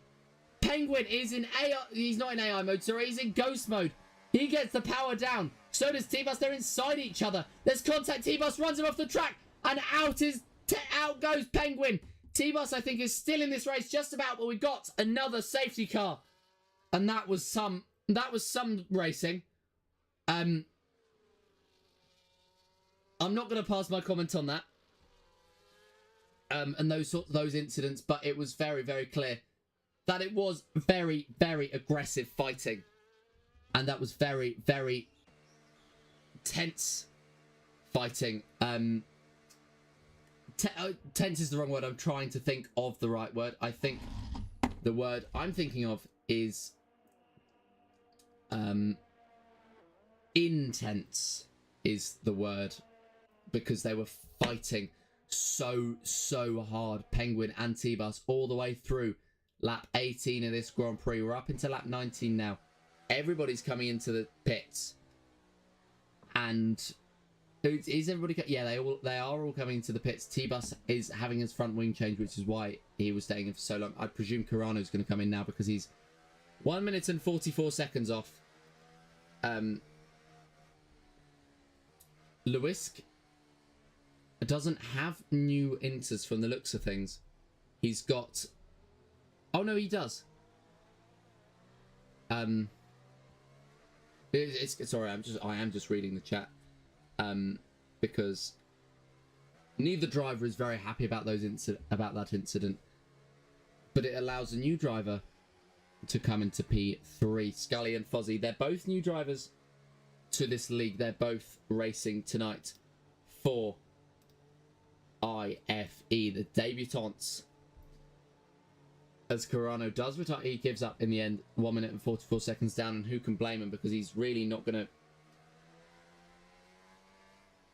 Penguin is in AI. He's not in AI mode, sorry. He's in ghost mode. He gets the power down. So does T-Bus. They're inside each other. There's contact. T-Bus runs him off the track. And out goes Penguin. T-Bus, I think, is still in this race just about. But we got another safety car. And that was some racing. I'm not going to pass my comment on that. And those incidents. But it was very, very clear that it was very, very aggressive fighting. And that was very, very tense fighting. Tense is the wrong word. I'm trying to think of the right word. I think the word I'm thinking of is intense is the word, because they were fighting so hard. Penguin and T-Bus all the way through lap 18 of this Grand Prix. We're up into lap 19 now. Everybody's coming into the pits, and is everybody? Yeah, they are all coming into the pits. T-Bus is having his front wing change, which is why he was staying in for so long. I presume Carano's going to come in now because he's 1 minute and 44 seconds off. Lewis doesn't have new inters from the looks of things. He's got. Oh no, he does. Sorry, I am just reading the chat, because neither driver is very happy about that incident, but it allows a new driver to come into P3. Scully and Fozzie, they're both new drivers to this league. They're both racing tonight for IFE, the debutantes. As Carano does retire, he gives up in the end. 1 minute and 44 seconds down, and who can blame him, because he's really not gonna.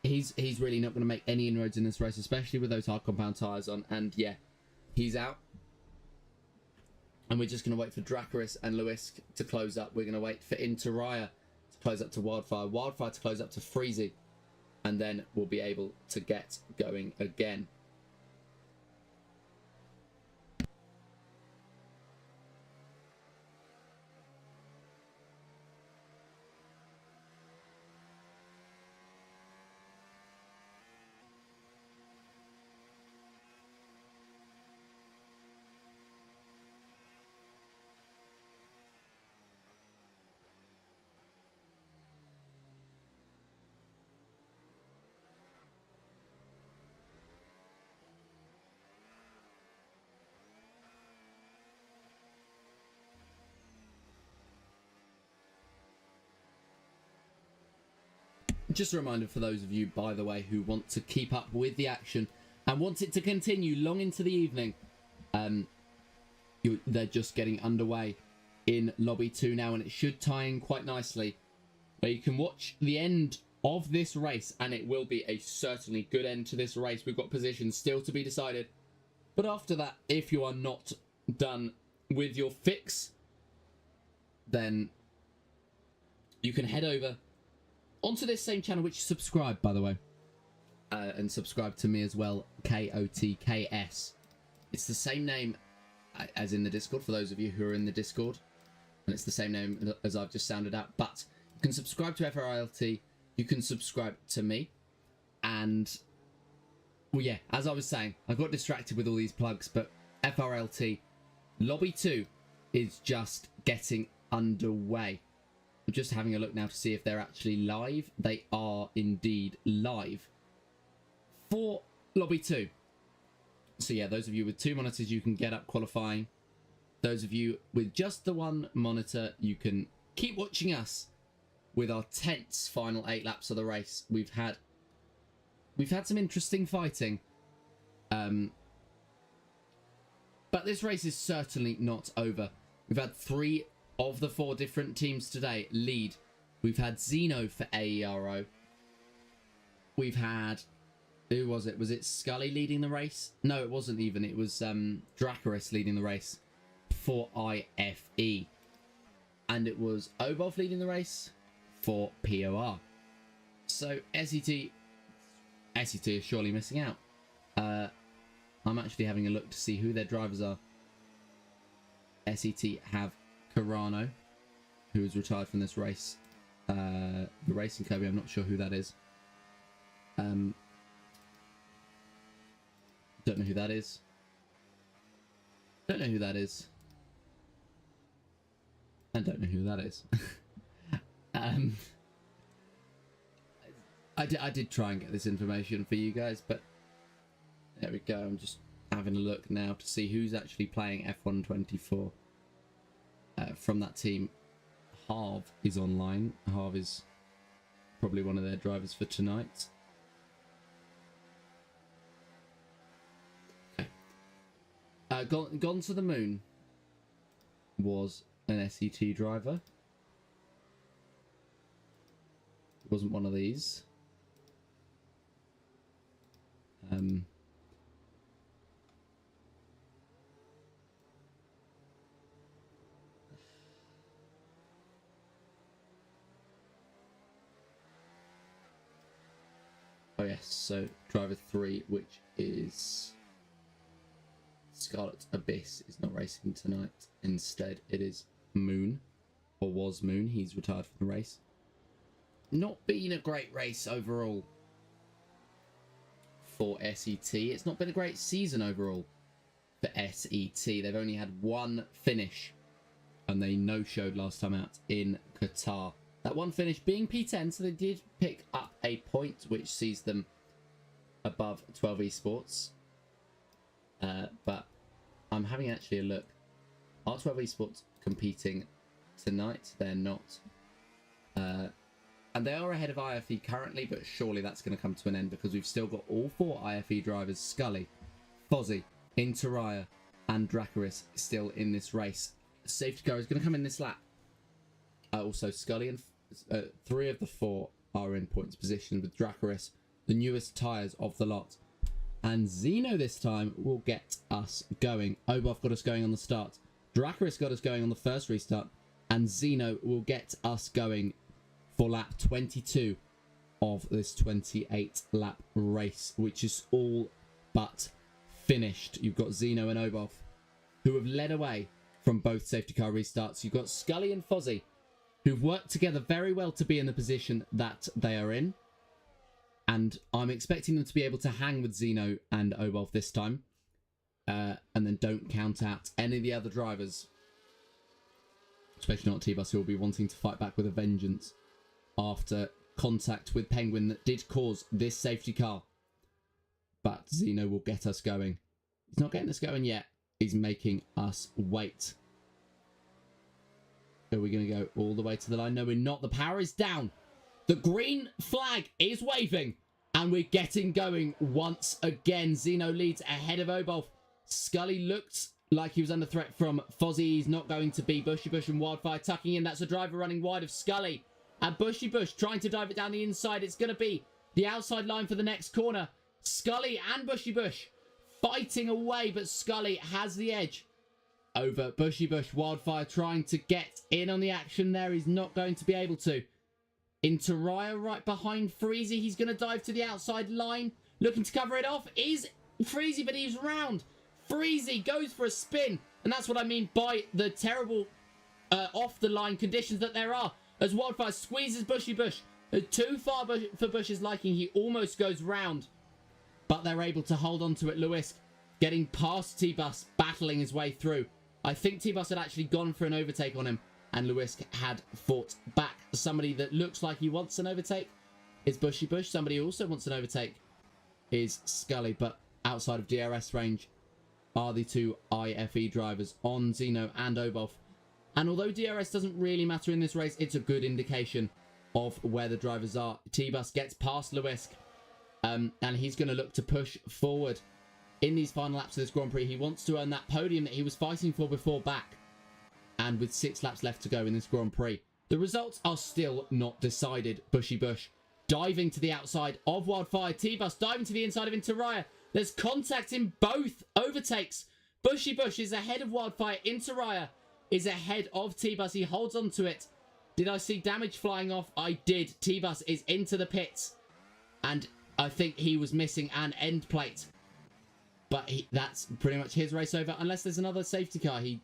He's really not gonna make any inroads in this race, especially with those hard compound tires on. And yeah, he's out. And we're just gonna wait for Dracarys and Lewis to close up. We're gonna wait for Interaya to close up to Wildfire, Wildfire to close up to Freezy, and then we'll be able to get going again. Just a reminder for those of you, by the way, who want to keep up with the action and want it to continue long into the evening. They're just getting underway in Lobby 2 now, and it should tie in quite nicely. Where you can watch the end of this race, and it will be a certainly good end to this race. We've got positions still to be decided. But after that, if you are not done with your fix, then you can head over onto this same channel, which subscribe, by the way. And subscribe to me as well, KOTKS. It's the same name as in the Discord, for those of you who are in the Discord. And it's the same name as I've just sounded out. But you can subscribe to FRLT, you can subscribe to me. And, well, yeah, as I was saying, I got distracted with all these plugs, but FRLT Lobby 2 is just getting underway. I'm just having a look now to see if they're actually live. They are indeed live for Lobby 2. So yeah, those of you with 2 monitors, you can get up qualifying. Those of you with just the 1 monitor, you can keep watching us with our tense final 8 laps of the race. We've had some interesting fighting. But this race is certainly not over. We've had 3 of the 4 different teams today lead. We've had Zeno for AERO. We've had... Who was it? Was it Scully leading the race? No, it wasn't even. It was Dracarys leading the race for IFE. And it was Obov leading the race for POR. So SET is surely missing out. I'm actually having a look to see who their drivers are. SET have Carano, who is retired from this race. The Racing Kirby, I'm not sure who that is. Don't know who that is. Don't know who that is. I don't know who that is. I did try and get this information for you guys, but there we go. I'm just having a look now to see who's actually playing F124 from that team. Harv is online. Harv is probably one of their drivers for tonight. Gone to the Moon was an SET driver. It wasn't one of these. Oh yes, so driver 3, which is Scarlet Abyss, is not racing tonight. Instead, it is Moon, or was Moon. He's retired from the race. Not been a great race overall for SET. It's not been a great season overall for SET. They've only had 1 finish, and they no-showed last time out in Qatar. That 1 finish being P10, so they did pick up a point, which sees them above 12 esports. But I'm having actually a look. Are 12 esports competing tonight? They're not. And they are ahead of IFE currently, but surely that's going to come to an end because we've still got all 4 IFE drivers, Scully, Fozzie, Interaya, and Dracarys, still in this race. Safety car is going to come in this lap. Also, Scully and 3 of the 4 are in points position, with Dracarys the newest tyres of the lot. And Zeno this time will get us going. Obov got us going on the start. Dracarys got us going on the first restart. And Zeno will get us going for lap 22 of this 28 lap race, which is all but finished. You've got Zeno and Obov, who have led away from both safety car restarts. You've got Scully and Fozzie, who've worked together very well to be in the position that they are in. And I'm expecting them to be able to hang with Zeno and Obov this time. And then don't count out any of the other drivers. Especially not T-Bus, who will be wanting to fight back with a vengeance after contact with Penguin that did cause this safety car. But Zeno will get us going. He's not getting us going yet. He's making us wait. Are we going to go all the way to the line? No, we're not. The power is down. The green flag is waving. And we're getting going once again. Zeno leads ahead of Obov. Scully looked like he was under threat from Fozzie. He's not going to be. Bushy Bush and Wildfire tucking in. That's a driver running wide of Scully. And Bushy Bush trying to dive it down the inside. It's going to be the outside line for the next corner. Scully and Bushy Bush fighting away, but Scully has the edge over Bushy Bush. Wildfire trying to get in on the action there. He's not going to be able to. Into Raya right behind Freezy. He's going to dive to the outside line. Looking to cover it off is Freezy, but he's round. Freezy goes for a spin. And that's what I mean by the terrible off-the-line conditions that there are. As Wildfire squeezes Bushy Bush. Too far for Bush's liking. He almost goes round. But they're able to hold on to it. Lewis getting past T-Bus, battling his way through. I think T-Bus had actually gone for an overtake on him. And Lewis had fought back. Somebody that looks like he wants an overtake is Bushy Bush. Somebody who also wants an overtake is Scully. But outside of DRS range are the two IFE drivers on Zeno and Obolf. And although DRS doesn't really matter in this race, it's a good indication of where the drivers are. T-Bus gets past Lewis, and he's going to look to push forward in these final laps of this Grand Prix. He wants to earn that podium that he was fighting for before back. And with 6 laps left to go in this Grand Prix, the results are still not decided. Bushy Bush diving to the outside of Wildfire. T-Bus diving to the inside of Interaya. There's contact in both overtakes. Bushy Bush is ahead of Wildfire. Interaya is ahead of T-Bus. He holds on to it. Did I see damage flying off? I did. T-Bus is into the pits. And I think he was missing an end plate. But that's pretty much his race over. Unless there's another safety car. He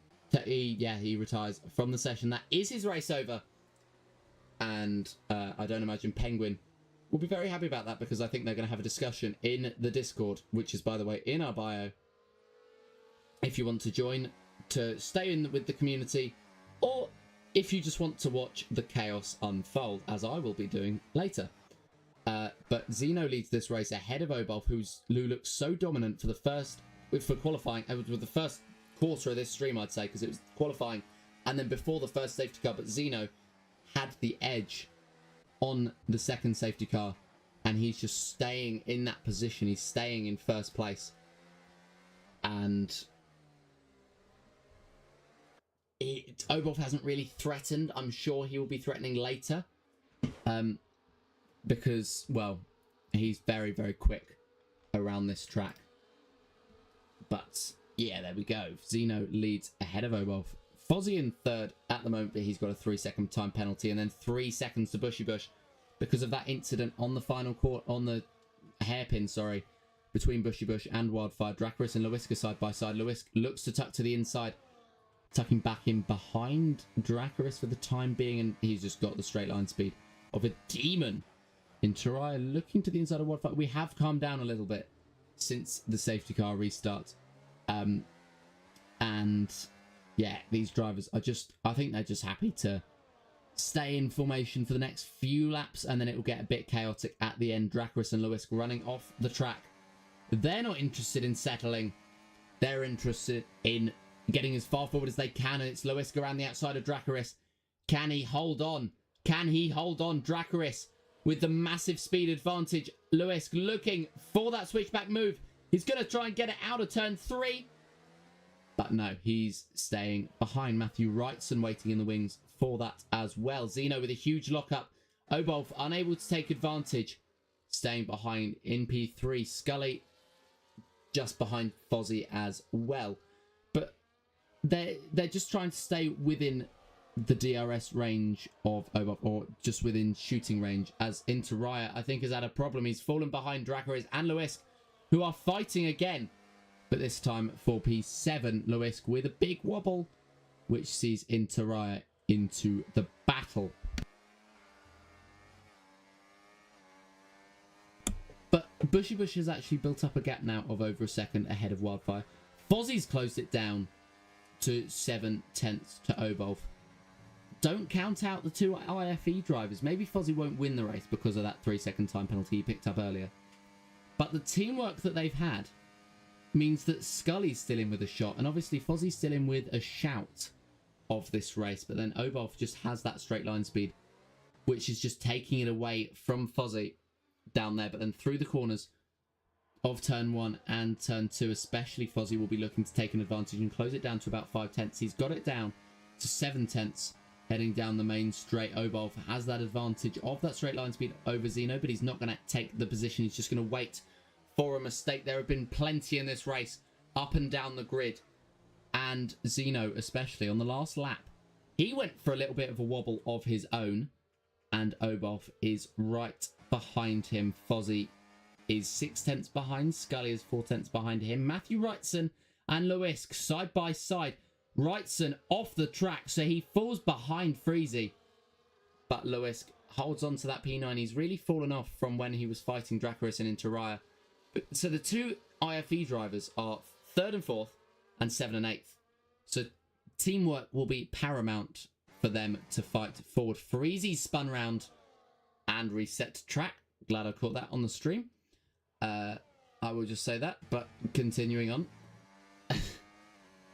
retires from the session. That is his race over. And I don't imagine Penguin will be very happy about that, because I think they're going to have a discussion in the Discord, which is, by the way, in our bio. If you want to join, to stay in with the community, or if you just want to watch the chaos unfold, as I will be doing later. But Zeno leads this race ahead of Obolf, who looks so dominant for qualifying, with the first quarter of this stream, I'd say, because it was qualifying, and then before the first safety car. But Zeno had the edge on the second safety car, and he's just staying in that position. He's staying in first place, and Obolf hasn't really threatened. I'm sure he will be threatening later, because, well, he's very, very quick around this track. But yeah, there we go. Zeno leads ahead of Obolf. Fozzie in third at the moment, but he's got a 3-second time penalty, and then 3 seconds to Bushy Bush because of that incident on the final court, on the hairpin, sorry, between Bushy Bush and Wildfire. Dracarys and Lewiska side by side. Lewis looks to tuck to the inside, tucking back in behind Dracarys for the time being, and he's just got the straight line speed of a demon. Interaya looking to the inside of Wildfire. We have calmed down a little bit since the safety car restart. And yeah, these drivers are I think they're just happy to stay in formation for the next few laps, and then it will get a bit chaotic at the end. Dracarys and Lewis running off the track. They're not interested in settling. They're interested in getting as far forward as they can, and it's Lewis around the outside of Dracarys. Can he hold on? Can he hold on? Dracarys with the massive speed advantage. Lewis looking for that switchback move. He's going to try and get it out of turn 3. But no, he's staying behind. Matthew Wrightson waiting in the wings for that as well. Zeno with a huge lockup. Obolf unable to take advantage. Staying behind in P3. Scully just behind Fozzie as well. But they're just trying to stay within the DRS range of Obolf, or just within shooting range, as Interaya, I think, has had a problem. He's fallen behind Dracarys and Lewis, who are fighting again. But this time for P7, Lewis with a big wobble, which sees Interaya into the battle. But Bushy Bush has actually built up a gap now of over a second ahead of Wildfire. Fozzie's closed it down to 7/10 to Obolf. Don't count out the two IFE drivers. Maybe Fozzie won't win the race because of that 3-second time penalty he picked up earlier. But the teamwork that they've had means that Scully's still in with a shot, and obviously Fozzie's still in with a shout of this race. But then Obolf just has that straight line speed, which is just taking it away from Fozzie down there. But then through the corners of turn 1 and turn 2, especially, Fozzie will be looking to take an advantage and close it down to about 5/10. He's got it down to 7/10 heading down the main straight. Obov has that advantage of that straight line speed over Zeno, but he's not going to take the position. He's just going to wait for a mistake. There have been plenty in this race up and down the grid, and Zeno, especially on the last lap, he went for a little bit of a wobble of his own, and Obov is right behind him. Fozzie is 6/10 behind. Scully is 4/10 behind him. Matthew Wrightson and Lewisk side by side. Wrightson off the track, so he falls behind Freezy. But Lewisk holds on to that P9. He's really fallen off from when he was fighting Dracarys and Interaya. So the two IFE drivers are 3rd and 4th and 7th and 8th. So teamwork will be paramount for them to fight forward. Freezy spun round and reset track. Glad I caught that on the stream. I will just say that, but continuing on.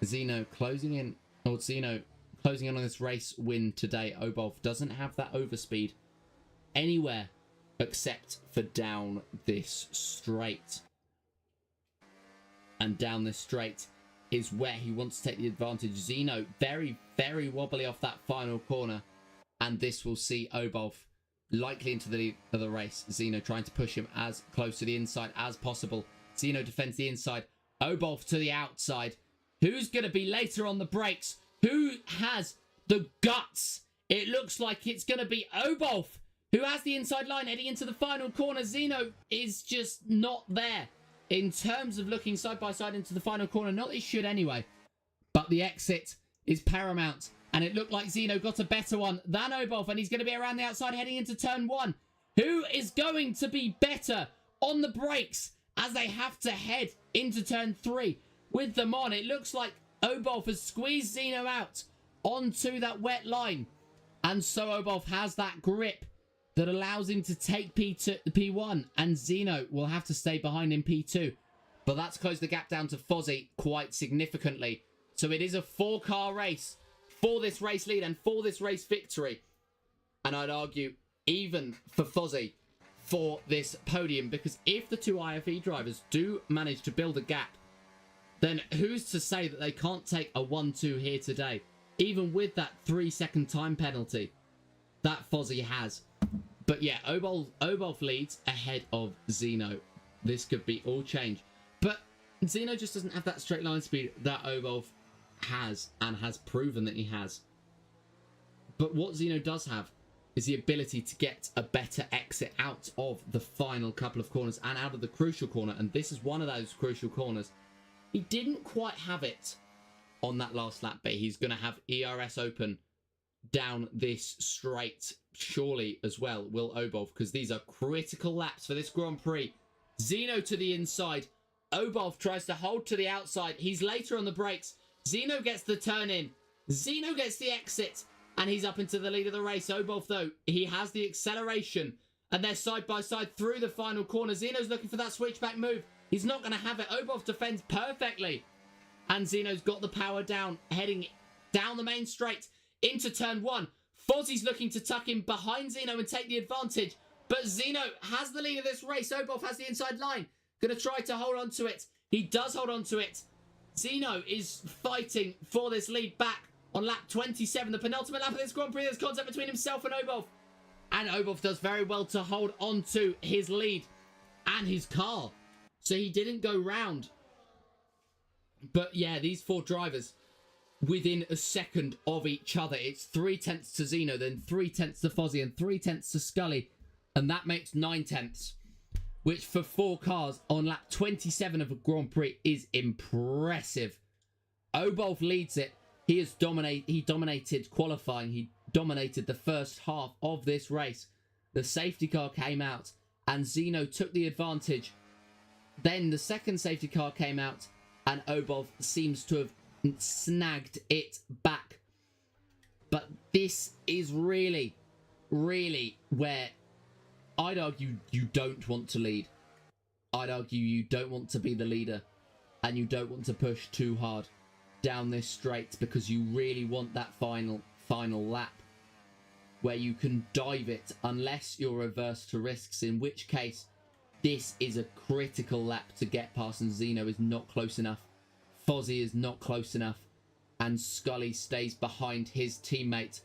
Zeno closing in on this race win today. Obov doesn't have that overspeed anywhere except for down this straight. And down this straight is where he wants to take the advantage. Zeno very, very wobbly off that final corner. And this will see Obov likely into the lead of the race. Zeno trying to push him as close to the inside as possible. Zeno defends the inside. Obov to the outside. Who's going to be later on the brakes? Who has the guts? It looks like it's going to be Obov, who has the inside line heading into the final corner. Zeno is just not there in terms of looking side by side into the final corner. Not that he should anyway. But the exit is paramount. And it looked like Zeno got a better one than Obov. And he's going to be around the outside heading into turn 1. Who is going to be better on the brakes as they have to head into turn 3? With them on, it looks like Obov has squeezed Zeno out onto that wet line. And so Obov has that grip that allows him to take P1. And Zeno will have to stay behind in P2. But that's closed the gap down to Fozzie quite significantly. So it is a 4-car race for this race lead and for this race victory. And I'd argue even for Fozzie for this podium. Because if the two IFE drivers do manage to build a gap, then who's to say that they can't take a 1-2 here today? Even with that 3-second time penalty that Fozzie has. But yeah, Obov leads ahead of Zeno. This could be all change. But Zeno just doesn't have that straight line speed that Obov has and has proven that he has. But what Zeno does have is the ability to get a better exit out of the final couple of corners and out of the crucial corner. And this is one of those crucial corners. He didn't quite have it on that last lap, but he's going to have ERS open down this straight surely as well, will Obov, because these are critical laps for this Grand Prix. Zeno to the inside. Obov tries to hold to the outside. He's later on the brakes. Zeno gets the turn in. Zeno gets the exit, and he's up into the lead of the race. Obov, though, he has the acceleration, and they're side by side through the final corner. Zeno's looking for that switchback move. He's not going to have it. Obov defends perfectly. And Zeno's got the power down, heading down the main straight into turn 1. Fozzie's looking to tuck in behind Zeno and take the advantage. But Zeno has the lead of this race. Obov has the inside line. Going to try to hold on to it. He does hold on to it. Zeno is fighting for this lead back on lap 27. The penultimate lap of this Grand Prix. There's contact between himself and Obov. And Obov does very well to hold on to his lead and his car. So he didn't go round. But yeah, these 4 drivers within a second of each other. It's 3/10 to Zeno, then 3/10 to Fozzie, and 3/10 to Scully. And that makes 9/10, which for 4 cars on lap 27 of a Grand Prix is impressive. Obov leads it. He dominated qualifying. He dominated the first half of this race. The safety car came out and Zeno took the advantage. Then the second safety car came out and Obov seems to have snagged it back. But this is really, really where I'd argue you don't want to lead. I'd argue you don't want to be the leader and you don't want to push too hard down this straight because you really want that final lap where you can dive it unless you're averse to risks, in which case this is a critical lap to get past and Zeno is not close enough. Fozzie is not close enough and Scully stays behind his teammate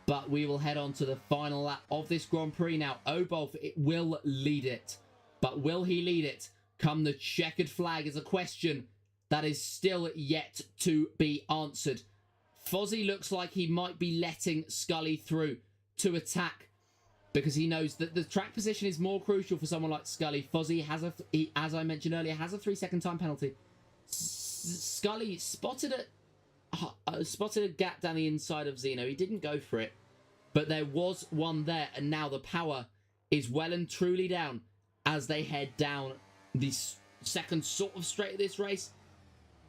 But we will head on to the final lap of this Grand Prix now. Obolf will lead it. But will he lead it? Come the checkered flag is a question that is still yet to be answered. Fozzie looks like he might be letting Scully through to attack because he knows that the track position is more crucial for someone like Scully. Fozzie has as I mentioned earlier, has a 3-second time penalty. Scully spotted a gap down the inside of Zeno. He didn't go for it, but there was one there, and now the power is well and truly down as they head down the second sort of straight of this race.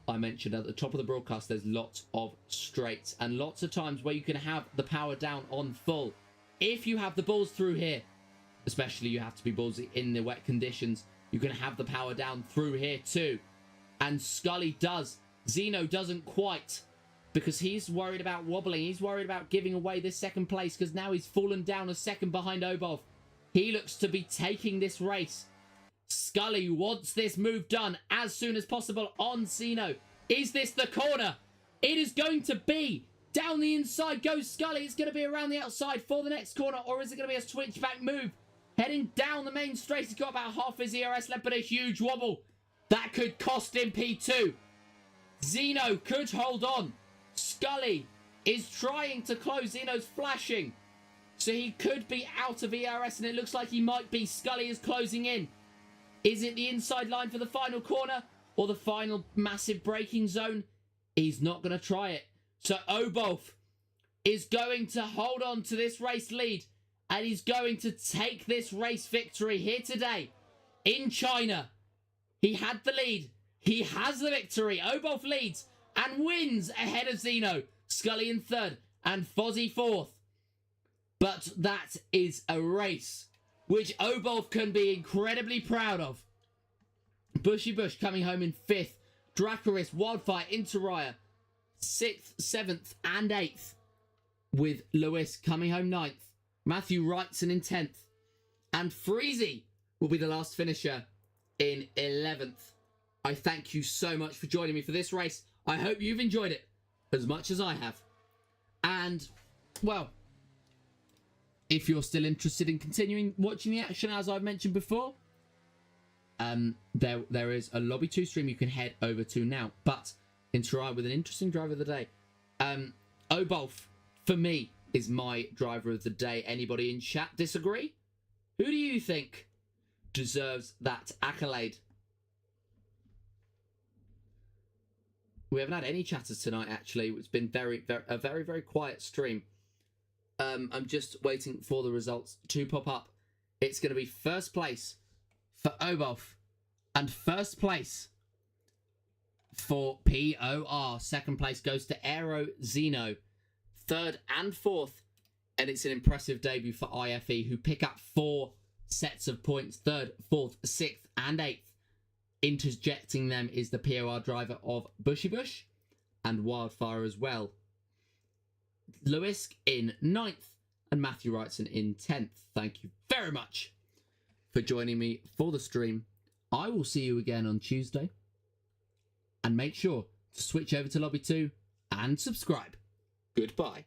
I mentioned at the top of the broadcast, there's lots of straights and lots of times where you can have the power down on full. If you have the balls through here, especially you have to be ballsy in the wet conditions, you can have the power down through here too. And Scully does. Zeno doesn't quite, because he's worried about wobbling. He's worried about giving away this second place because now he's fallen down a second behind Obolf. He looks to be taking this race. Scully wants this move done as soon as possible on Zeno. Is this the corner? It is going to be. Down the inside goes Scully. It's going to be around the outside for the next corner, or is it going to be a switchback move? Heading down the main straight. He's got about half his ERS left, but a huge wobble. That could cost him P2. Zeno could hold on. Scully is trying to close. Zeno's flashing. So he could be out of ERS, and it looks like he might be. Scully is closing in. Is it the inside line for the final corner or the final massive braking zone? He's not going to try it. So Obolf is going to hold on to this race lead, and he's going to take this race victory here today in China. He had the lead. He has the victory. Obolf leads and wins ahead of Zeno. Scully in third and Fozzie fourth. But that is a race which Obolf can be incredibly proud of. Bushy Bush coming home in fifth. Dracarys, Wildfire, Interraya, 6th, 7th and 8th. With Lewis coming home 9th. Matthew Wrightson in 10th. And Freezy will be the last finisher in 11th. I thank you so much for joining me for this race. I hope you've enjoyed it as much as I have. And, well, if you're still interested in continuing watching the action, as I've mentioned before, there is a Lobby 2 stream you can head over to now. But Interraya with an interesting driver of the day. Obolf, for me, is my driver of the day. Anybody in chat disagree? Who do you think deserves that accolade? We haven't had any chatters tonight, actually. It's been a very quiet stream. I'm just waiting for the results to pop up. It's going to be first place for Obolf and first place for POR. Second place goes to Aero Zeno. Third and fourth, and it's an impressive debut for IFE, who pick up 4 sets of points. Third, fourth, 6th and 8th. Interjecting them is the POR driver of Bushy Bush and Wildfire as well. Lewis in 9th and Matthew Wrightson in 10th. Thank you very much for joining me for the stream. I will see you again on Tuesday. And make sure to switch over to Lobby 2 and subscribe. Goodbye.